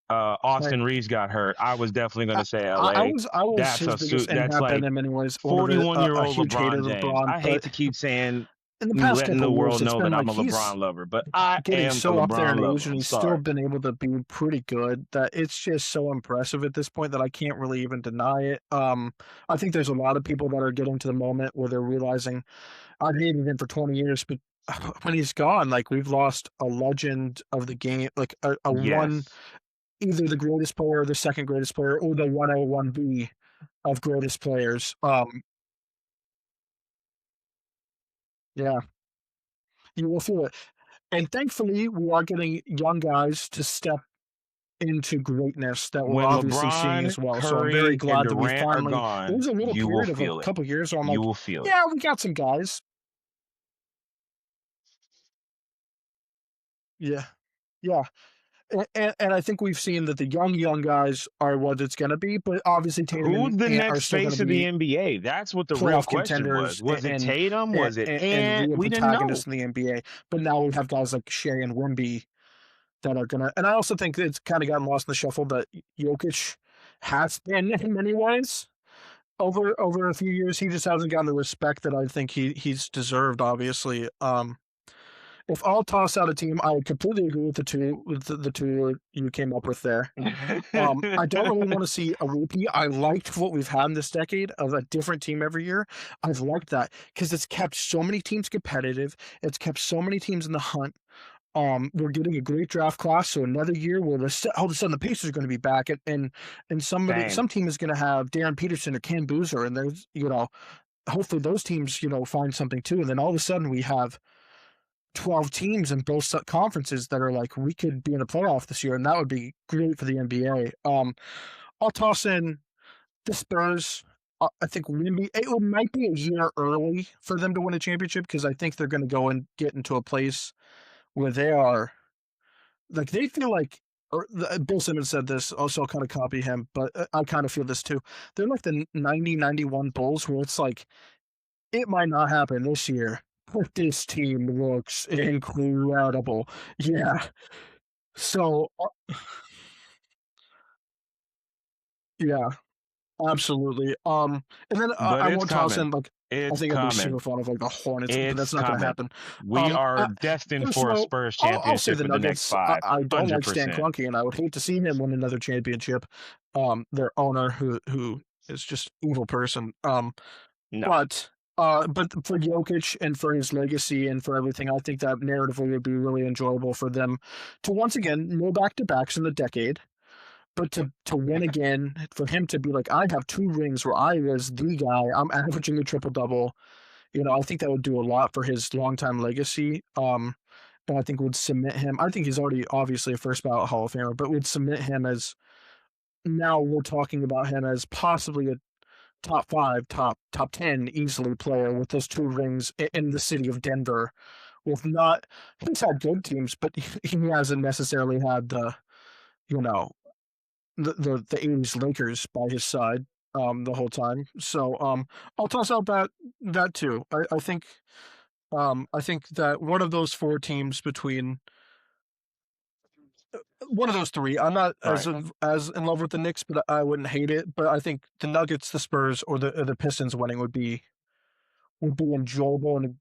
Right. Austin Reeves got hurt, I was definitely going I, to say I LA. was That's his a biggest, suit. and That's have been like him anyways. One of 41-year a old huge hater LeBron of James. LeBron, I hate but to keep saying, in the past letting couple the of years, world it's know been that like I'm a he's LeBron lover, but I getting am a so up there in LeBron age, lover. and I'm he's still sorry. been able to be pretty good. That it's just so impressive at this point that I can't really even deny it. I think there's a lot of people that are getting to the moment where they're realizing I've hated him for 20 years, but when he's gone, like we've lost a legend of the game, like a one, Yes. either the greatest player, or the second greatest player, or the 101B of greatest players. Yeah, you will feel it. And thankfully, we are getting young guys to step into greatness that we're When obviously seeing LeBron, as well. So I'm very Curry, and glad that we Durant are finally. There gone, was a little you will period of a feel it. couple years where I'm You like, will feel it. yeah, we got some guys. Yeah, yeah. And I think we've seen that the young guys are what it's going to be, but obviously Tatum Who's and the Ant are next still going face to of the be NBA? That's what the real playoff question was. contenders Was it Tatum? Was it and Ant? real We didn't know. protagonists in the NBA. But now we have guys like Shea and Wemby that are gonna. And I also think it's kind of gotten lost in the shuffle that Jokic has been in many ways over a few years. He just hasn't gotten the respect that I think he's deserved. Obviously, if I'll toss out a team, I would completely agree with the two you came up with there. I don't really want to see a repeat. I liked what we've had in this decade of a different team every year. I've liked that because it's kept so many teams competitive. It's kept so many teams in the hunt. We're getting a great draft class, so another year where all of a sudden the Pacers are going to be back, and Same. some team is going to have Darren Peterson or Cam Boozer, and there's hopefully those teams find something too, and then all of a sudden we have 12 teams in both conferences that are like, we could be in a playoff this year, and that would be great for the NBA. I'll toss in the Spurs. I think it might be a year early for them to win a championship because I think they're going to go and get into a place where they are like they feel like. Bill Simmons said this, also I'll kind of copy him, but I kind of feel this too. They're like the 90-91 Bulls, where it's like, it might not happen this year, but this team looks incredible. Yeah. So, yeah, absolutely. And then But I it's won't toss coming. in like I It's think I'd be super coming. fun of like the Hornets, but that's It's not going to coming. happen. We Um, are I, destined First of for a all, Spurs I'll say championship the for the next Nuggets. five. I don't like Stan 100%. Kroenke, and I would hate to see him win another championship. Their owner, who is just evil person. No. But for Jokic and for his legacy and for everything, I think that narratively would be really enjoyable for them to once again no back to backs in the decade, but to win again, for him to be like, I have 2 rings where I was the guy. I'm averaging a triple double. I think that would do a lot for his longtime legacy. And I think would cement him. I think he's already obviously a first ballot Hall of Famer, but would cement him as, now we're talking about him as possibly a top 5, top 10 easily player with those 2 rings in the city of Denver. With not, he's had good teams, but he hasn't necessarily had you know the '80s Lakers by his side the whole time. So I'll toss out that too. I think that one of those 4 teams between one of those 3. I'm not Right. as in love with the Knicks, but I wouldn't hate it. But I think the Nuggets, the Spurs, or the Pistons winning would be enjoyable, and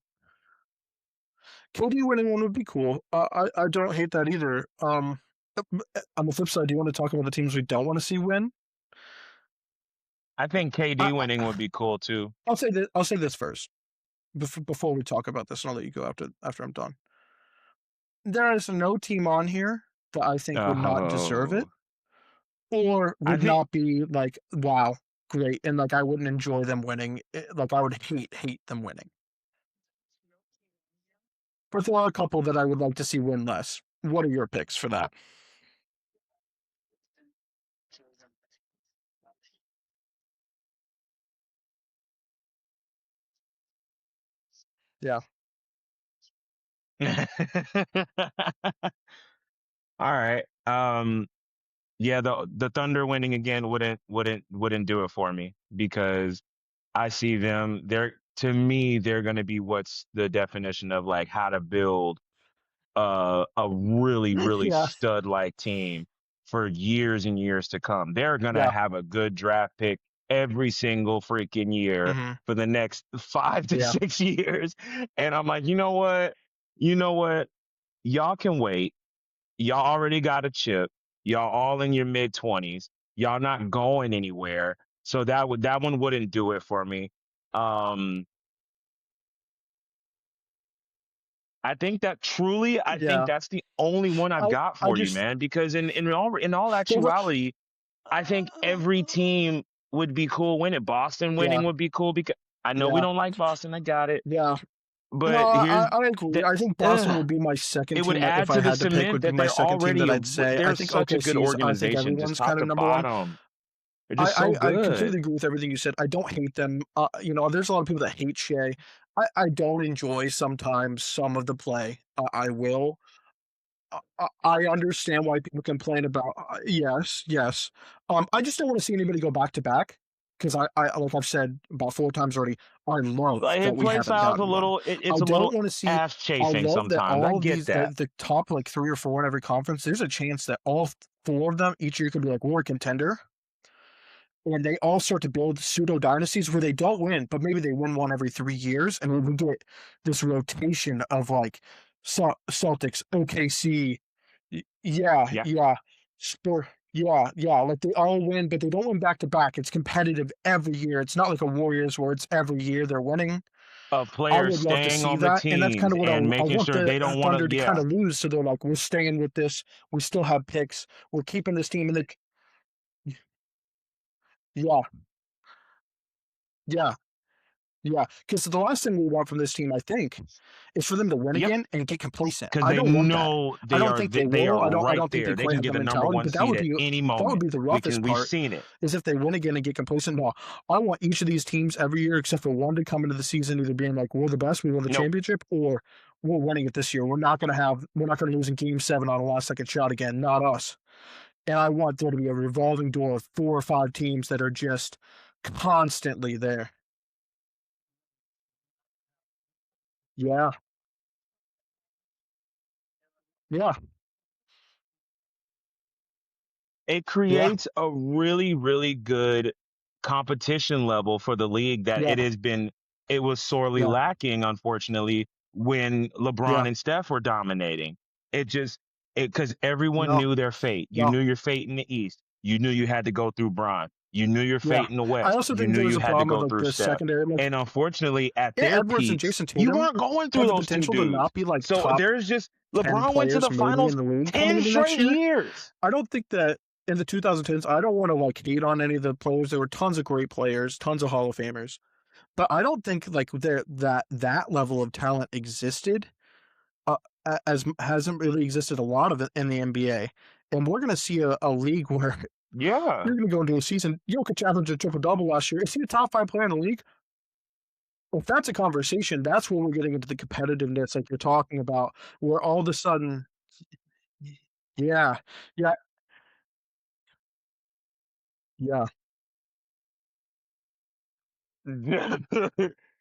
KD winning one would be cool. I don't hate that either. On the flip side, do you want to talk about the teams we don't want to see win? I think I, KD winning would be cool too. I'll say this. I'll say this first before we talk about this, and I'll let you go after I'm done. There is no team on here that I think would not deserve it, Oh. or I would think not be like, wow, great, and like I wouldn't enjoy them winning. Like I would hate them winning. But there are a couple that I would like to see win less. What are your picks for that? Yeah, All right. Yeah, the Thunder winning again wouldn't do it for me because I see them, they're, to me, they're going to be what's the definition of like how to build a really, really yeah, stud like team for years and years to come. They're going to yeah, have a good draft pick every single freaking year hmm for the next 5 to yeah, 6 years. And I'm like, you know what? You know what? Y'all can wait. Y'all already got a chip. Y'all all in your mid 20s. Y'all not going anywhere. So that one wouldn't do it for me. Um I think yeah. that's the only one I've got I for you, just man, because in all well, actuality, I think every team would be cool winning. Boston yeah, winning would be cool because I know we yeah, don't like Boston. I got it. yeah. No, But here's I agree. the I think Boston would be my second it would team if add I to the had to pick. cement Would be that my they're second team already that I'd say. I they're think such a good OKC's. I think organization, just everyone's top kind to of number one. bottom. They're just so I good. completely agree with everything you said. I don't hate them. There's a lot of people that hate Shea. I don't enjoy sometimes some of the play. I will. I understand why people complain about. Yes, yes. I just don't want to see anybody go back to back because like I've said about 4 times already. I love Like his that we play haven't style's a gotten one. little I it's a don't little want to see. ass I chasing love that sometimes. I all of get these that. the top like 3 or 4 in every conference. There's a chance that all 4 of them each year could be like we're a contender, and they all start to build pseudo dynasties where they don't win, but maybe they win one every 3 years, and we get this rotation of like Celtics, OKC, yeah, Yeah. yeah, Spurs, yeah, like they all win, but they don't win back to back. It's competitive every year. It's not like a Warriors where it's every year they're winning. Of I players would love to staying see on the that, and that's kind teams of what and I making want sure the they don't want Thunder to to kind yeah. of lose. So they're like, we're staying with this. We still have picks. We're keeping this team in the yeah, yeah. Yeah, because the last thing we want from this team, I think, is for them to win Yep. again and get complacent. Because I they don't want that. know I don't think they they will. are I right don't think they there. They quite can have get the the number mentality, one but seed at any that would moment. be the roughest We've part, seen it. is if they win again and get complacent. No, I want each of these teams every year except for one to come into the season either being like we're the best, we won the Nope. championship, or we're winning it this year. We're not gonna lose in game 7 on a last second shot again. Not us. And I want there to be a revolving door of 4 or 5 teams that are just constantly there. Yeah. Yeah. It Yeah. creates a really, really good competition level for the league that Yeah. it was sorely Yeah. lacking, unfortunately, when LeBron Yeah. and Steph were dominating. It just because everyone No. knew their fate. You No. knew your fate in the East. You knew you had to go through Bron. You knew your Yeah. fate in the I West. also You think knew there was you a had to problem with go like through the Steph. secondary. Like, And unfortunately, at yeah, their Edwards and peaks, Jason you Tatum weren't going through have the those two potential to dudes. not be like So top there's just 10 LeBron went to players the maybe finals in the league coming 10 into next straight year. years. I don't think that in the 2010s, I don't want to like hate on any of the players. There were tons of great players, tons of Hall of Famers, but I don't think like that level of talent existed. Uh, as hasn't really existed a lot of it in the NBA, and we're going to see a league where Yeah. you're going to go into a season. Jokic averaged a triple double last year. Is he a top 5 player in the league? If that's a conversation, that's when we're getting into the competitiveness like you're talking about, where all of a sudden, yeah, yeah, yeah,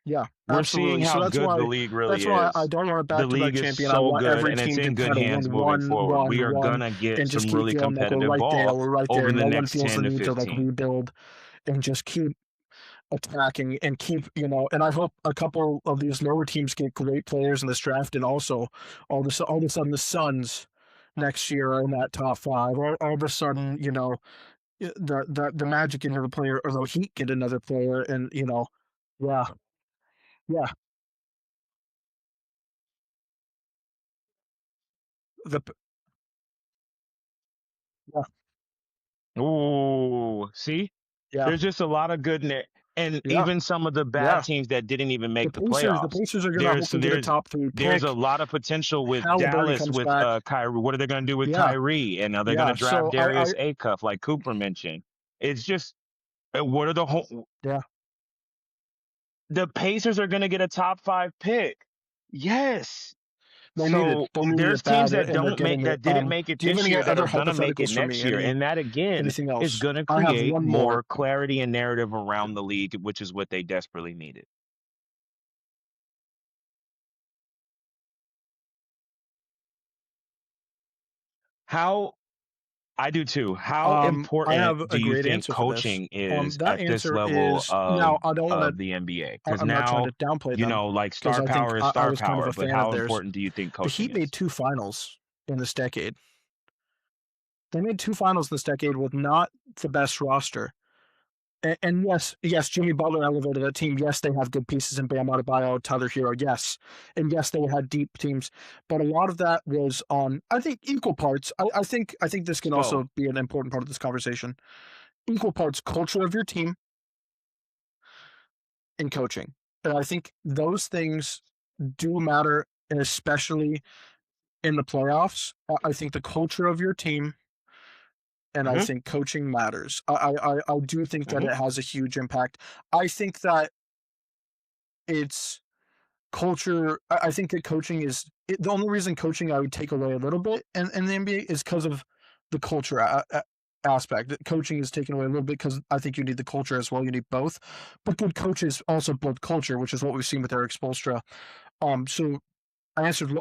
yeah, We're seeing absolutely. So how good the league really that's why I is. don't want a The back-to-back league is champion. I so want good every and it's team to in good kind of hands win moving forward. We are going one, to get and just some keep really feeling like competitive ball we're right there. over the No one next feels the 10 to need to like 15. rebuild and just keep attacking and keep, and I hope a couple of these lower teams get great players in this draft, and also all of a sudden the Suns next year are in that top 5, or all of a sudden, the Magic get another player, or the Heat get another player, and yeah, yeah, the yeah, Ooh, see? yeah, There's just a lot of good in it. And yeah, even some of the yeah. bad teams that didn't even make the The playoffs. Pacers are gonna There's hopefully get a top 3 there's a pick. lot of potential with Halliburton Dallas comes with back. Kyrie. What are they going to do with Yeah, Kyrie? And are they going to yeah. draft So I Darius Acuff like Cooper mentioned? It's just what are yeah, the Pacers are going to get a top 5 pick. Yes. So they needed there's it teams bad, that and they're don't getting make it. that didn't make it Do you have this any year that other are going to make it hypotheticals for me? next year, and that again Anything is else? going to I have create one more. more clarity and narrative around the league, which is what they desperately needed. How I do too. How I important have do a you great think answer for this. coaching is That at this answer level is now. I don't want to. of the NBA? Because I'm not trying now, to downplay them like because star I think power is I star was kind of power, a but fan of how theirs. important do you think The coaching Heat made is? 2 finals in this decade. They made 2 finals this decade with not the best roster. And yes, Jimmy Butler elevated that team. Yes, they have good pieces in Bam Adebayo, Tyler Hero. Yes, and yes, they had deep teams, but a lot of that was on, I think, equal parts. I think this can So also be an important part of this conversation. Equal parts culture of your team and coaching, and I think those things do matter, and especially in the playoffs. I think the culture of your team and I Hmm. think coaching matters. I do think that Hmm. it has a huge impact. I think that it's culture. I think that coaching is the only reason coaching I would take away a little bit in the NBA is because of the culture aspect. Coaching is taken away a little bit because I think you need the culture as well. You need both, but good coaches also build culture, which is what we've seen with Eric Spoelstra. So I answered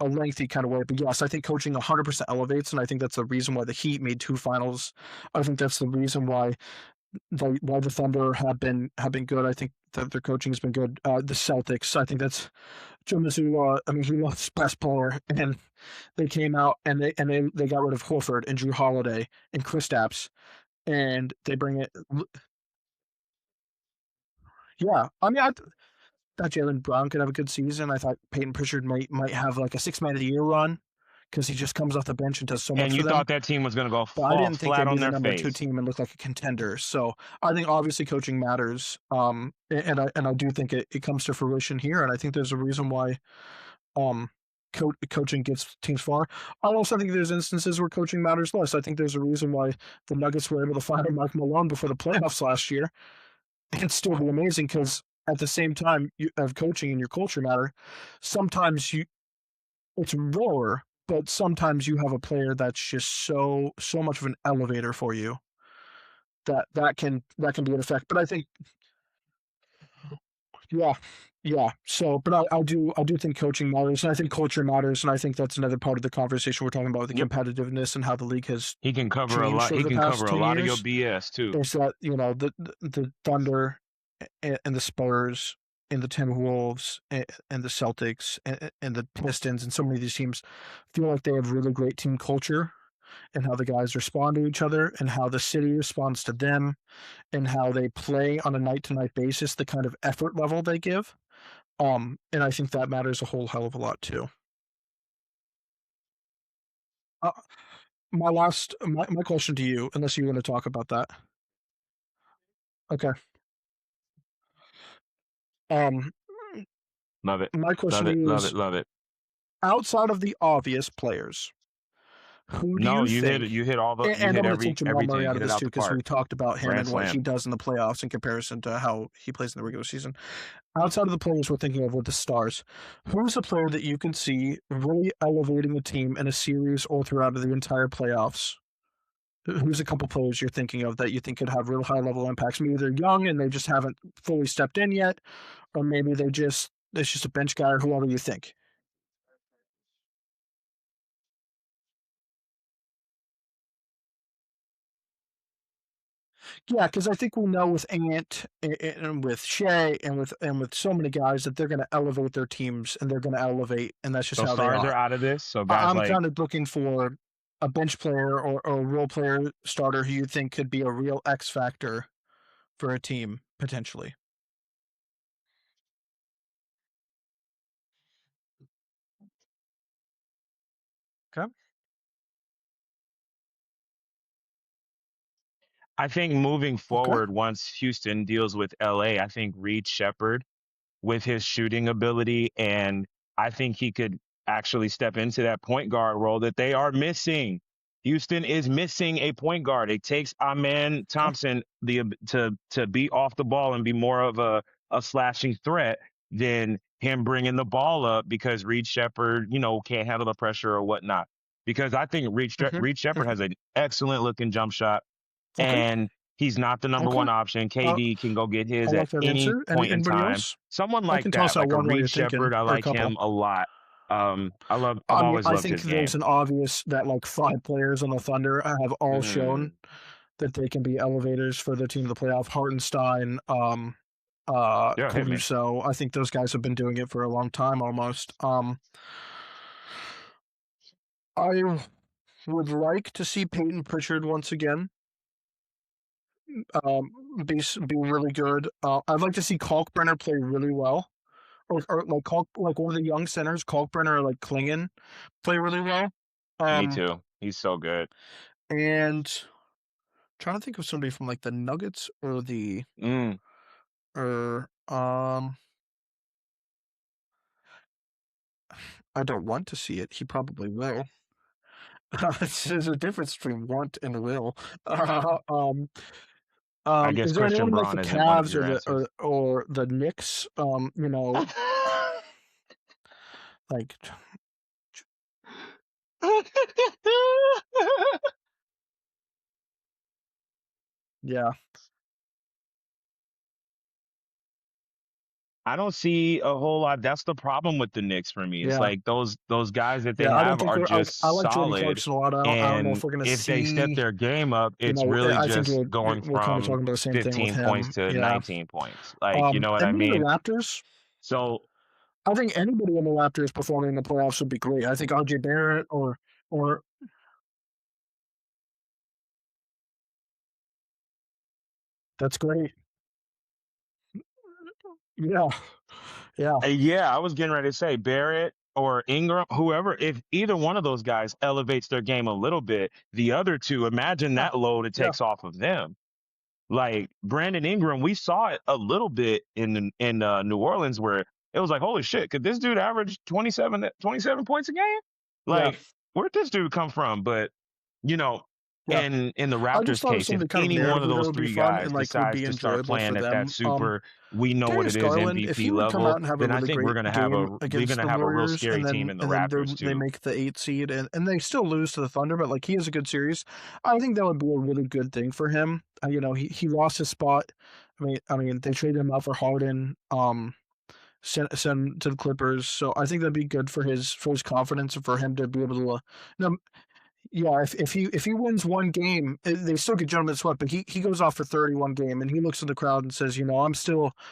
a lengthy kind of way, but yes, I think coaching 100% elevates, and I think that's the reason why the Heat made two finals. I think that's the reason why the Thunder have been good. I think that their coaching has been good. The Celtics, I think that's Joe Mazzulla. I mean, he lost best player, and they came out and they got rid of Horford and Drew Holiday and Kristaps, and they bring it. Yeah, I mean, I thought Jalen Brown could have a good season. I thought Peyton Pritchard might have like a 6 man of the year run because he just comes off the bench and does so much And for you them. thought that team was going to go But I fall didn't think flat they'd be on the their number two face. team and look like a contender. So I think obviously coaching matters, and I do think it comes to fruition here. And I think there's a reason why um, coaching gets teams far. I also think there's instances where coaching matters less. I think there's a reason why the Nuggets were able to fire Mike Malone before the playoffs last year and still be amazing because at the same time you have coaching and your culture matter. Sometimes it's rarer, but sometimes you have a player that's just so much of an elevator for you that can be an effect. But I think yeah, yeah. So, but I do think coaching matters, and I think culture matters, and I think that's another part of the conversation we're talking about with the Yep. competitiveness and how the league has He can cover a lot. changed over He the can cover past a 10 lot of your years. BS too. Is that the Thunder and the Spurs and the Timberwolves and the Celtics and the Pistons and so many of these teams feel like they have really great team culture and how the guys respond to each other and how the city responds to them and how they play on a night to night basis, the kind of effort level they give. And I think that matters a whole hell of a lot too. Uh, my question to you, unless you want to talk about that. Okay. Um, Love it. my question Love to it. you Love it. is Love it. outside of the obvious players, who do No, you you hit think? you hit all the you And I'm hit going to take Jamal Murray everything. out Hit of it this out too the because park. we talked about him Grand and what he slam. does in the playoffs in comparison to how he plays in the regular season. Outside of the players we're thinking of with the stars, who's a player that you can see really elevating a team in a series or throughout the entire playoffs? Who's a couple players you're thinking of that you think could have real high level impacts? Maybe they're young and they just haven't fully stepped in yet, or maybe it's just a bench guy or whoever you think. Yeah, because I think we know with Ant and with Shea and with so many guys that they're going to elevate their teams and they're going to elevate, and that's just So how they stars are are. out of this. So guys I'm like kind of looking for a bench player or a role player starter who you think could be a real X factor for a team potentially. Okay. I think moving Okay. forward, once Houston deals with LA, I think Reed Shepard with his shooting ability. And I think he could actually step into that point guard role that they are missing. Houston is missing a point guard. It takes Aman Okay. Thompson to be off the ball and be more of a slashing threat than him bringing the ball up because Reed Shepard, can't handle the pressure or whatnot. Because I think Hmm. Reed Shepard Hmm. has an excellent looking jump shot Okay. and he's not the number Okay. one option. Uh, KD can go get I his at like that any answer. point in Anybody time. else? Someone I like can toss that, out like a one while Reed you're thinking, Shepard, I or a like couple. him a lot. I've I mean, always I loved think his there's game. an obvious that like five players on the Thunder have all shown Mm, that they can be elevators for their team to the playoff. Hartenstein, yeah, hit me. Caruso. I think those guys have been doing it for a long time almost. I would like to see Peyton Pritchard once again. Um, be really good. I'd like to see Kalkbrenner play really well, or like like one of the young centers, Kalkbrenner or like Klingon, play really well. Me Um, too. He's so good. and trying to think of somebody from like the Nuggets or the Mm, or I don't want to see it. He probably will. There's a difference between want and will. Uh, um, I guess is there Christian anyone like the Braun isn't one of Cavs or your the answers. or the Knicks? Like yeah, I don't see a whole lot. That's the problem with the Knicks for me. It's yeah, like those guys that they yeah. I don't have think are we're. I just like Jordan solid, Clarkson a lot. I don't know if and we're gonna if they step see. their game up, it's really I think just going we're kind of from talking about the same thing with 15 points him. to Yeah. 19 points. Like, you know what And I maybe the mean? Raptors. So I think anybody in the Raptors performing in the playoffs would be great. I think RJ Barrett or that's great. Yeah, yeah, yeah, I was getting ready to say Barrett or Ingram, whoever, if either one of those guys elevates their game a little bit, the other two, imagine yeah, that load it yeah, takes off of them. Like Brandon Ingram, we saw it a little bit in New Orleans where it was like, holy shit, could this dude average 27 points a game? yeah, Like, where'd this dude come from? But you know, yeah. in the I just Raptors thought of case, if something kind of any one of narratively that those would be three fun guys and would decides be to start enjoyable for playing at that them. super, we know what Darius it is Garland, if he MVP would come out level, and have a then I really think we're great gonna have game we're against gonna the have a real Warriors, scary team in the and then Raptors they too. make the 8 seed and they still lose to the Thunder, but like he has a good series, I think that would be a really good thing for him. He lost his spot. I mean, they traded him out for Harden. Sent him to the Clippers, so I think that'd be good for his confidence and for him to be able to. No, yeah, if he wins one game, they still get gentleman's swept, but he goes off for 31 game and he looks at the crowd and says,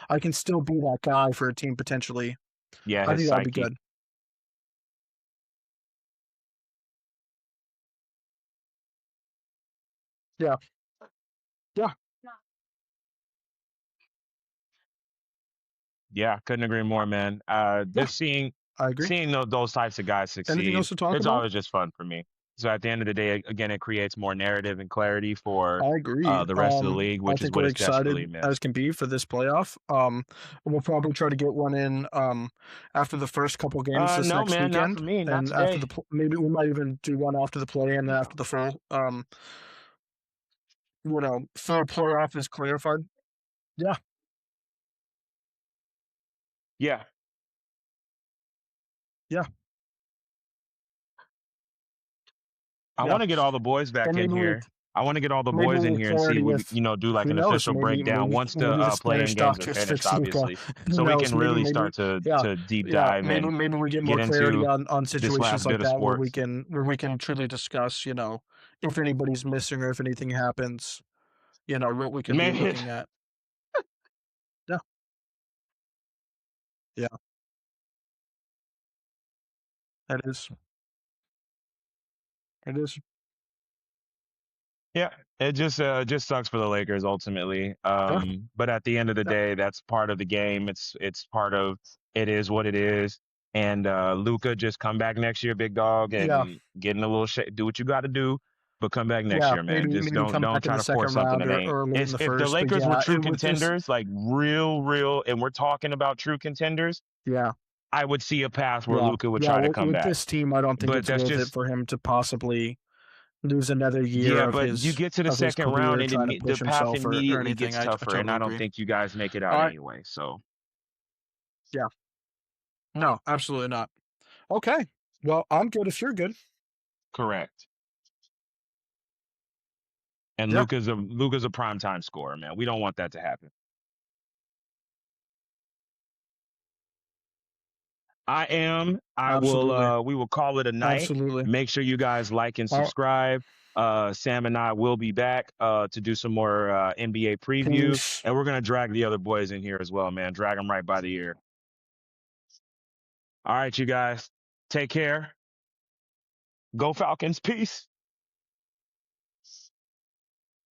I can still be that guy for a team potentially. Yeah, I his think that'd be psyche. good. Yeah, yeah, Yeah, couldn't agree more, man. yeah. Just I agree. seeing those types of guys Anything succeed, else to talk it's about? always just fun for me. So at the end of the day, again, it creates more narrative and clarity for I agree. the rest of the league, I which is think what we're it's desperately excited as missed. can be for this playoff. We'll probably try to get one in after the first couple games this No, next man, not for weekend, me, not and after today. maybe we might even do one after the play in and after the full full playoff is clarified. Yeah, Yeah, yeah, I yeah. want to get all the boys And back in here. I want to get all the maybe boys in with here and see clarity we, with do like who an knows, official breakdown once the maybe the play-in Spanish games are doctors finished, fix Luca. obviously, Who so we knows? can really start Yeah, to deep yeah. dive and Maybe we get get more clarity into on this situations last like bit of that sports. where we can truly discuss, if anybody's missing or if anything happens, what we could be Man, looking at. Yeah, yeah. That is. It is. yeah, it just sucks for the Lakers ultimately. Yeah, But at the end of the yeah, day, that's part of the game. It's part of it is what it is. And Luca, just come back next year, big dog, yeah, and get in a little shape. Do what you got to do, but come back next yeah. year, man. Maybe Just maybe come don't back in try the to force second something round that ain't. or late in It's the if the first. But Lakers were yeah, true with this, contenders, like real, and we're talking about true contenders, yeah. I would see a path where Yeah, Luca would yeah. try to come With back. this team, I don't think But it's that's worth it just for him to possibly lose another year yeah, but you get to the of his second round career and trying to the push path himself or immediately anything. gets I tougher, and totally I don't agree. think you guys make it out All right. anyway. So Yeah. No, absolutely not. Okay. Well, I'm good if you're good. correct. And Yeah. Luca's a primetime scorer, man. We don't want that to happen. I am. I will. Absolutely. We will call it a night. Absolutely. Make sure you guys like and All right. subscribe. Sam and I will be back to do some more NBA preview, Peace. and we're gonna drag the other boys in here as well, man. Drag them right by the ear. All right, you guys. Take care. Go Falcons. Peace.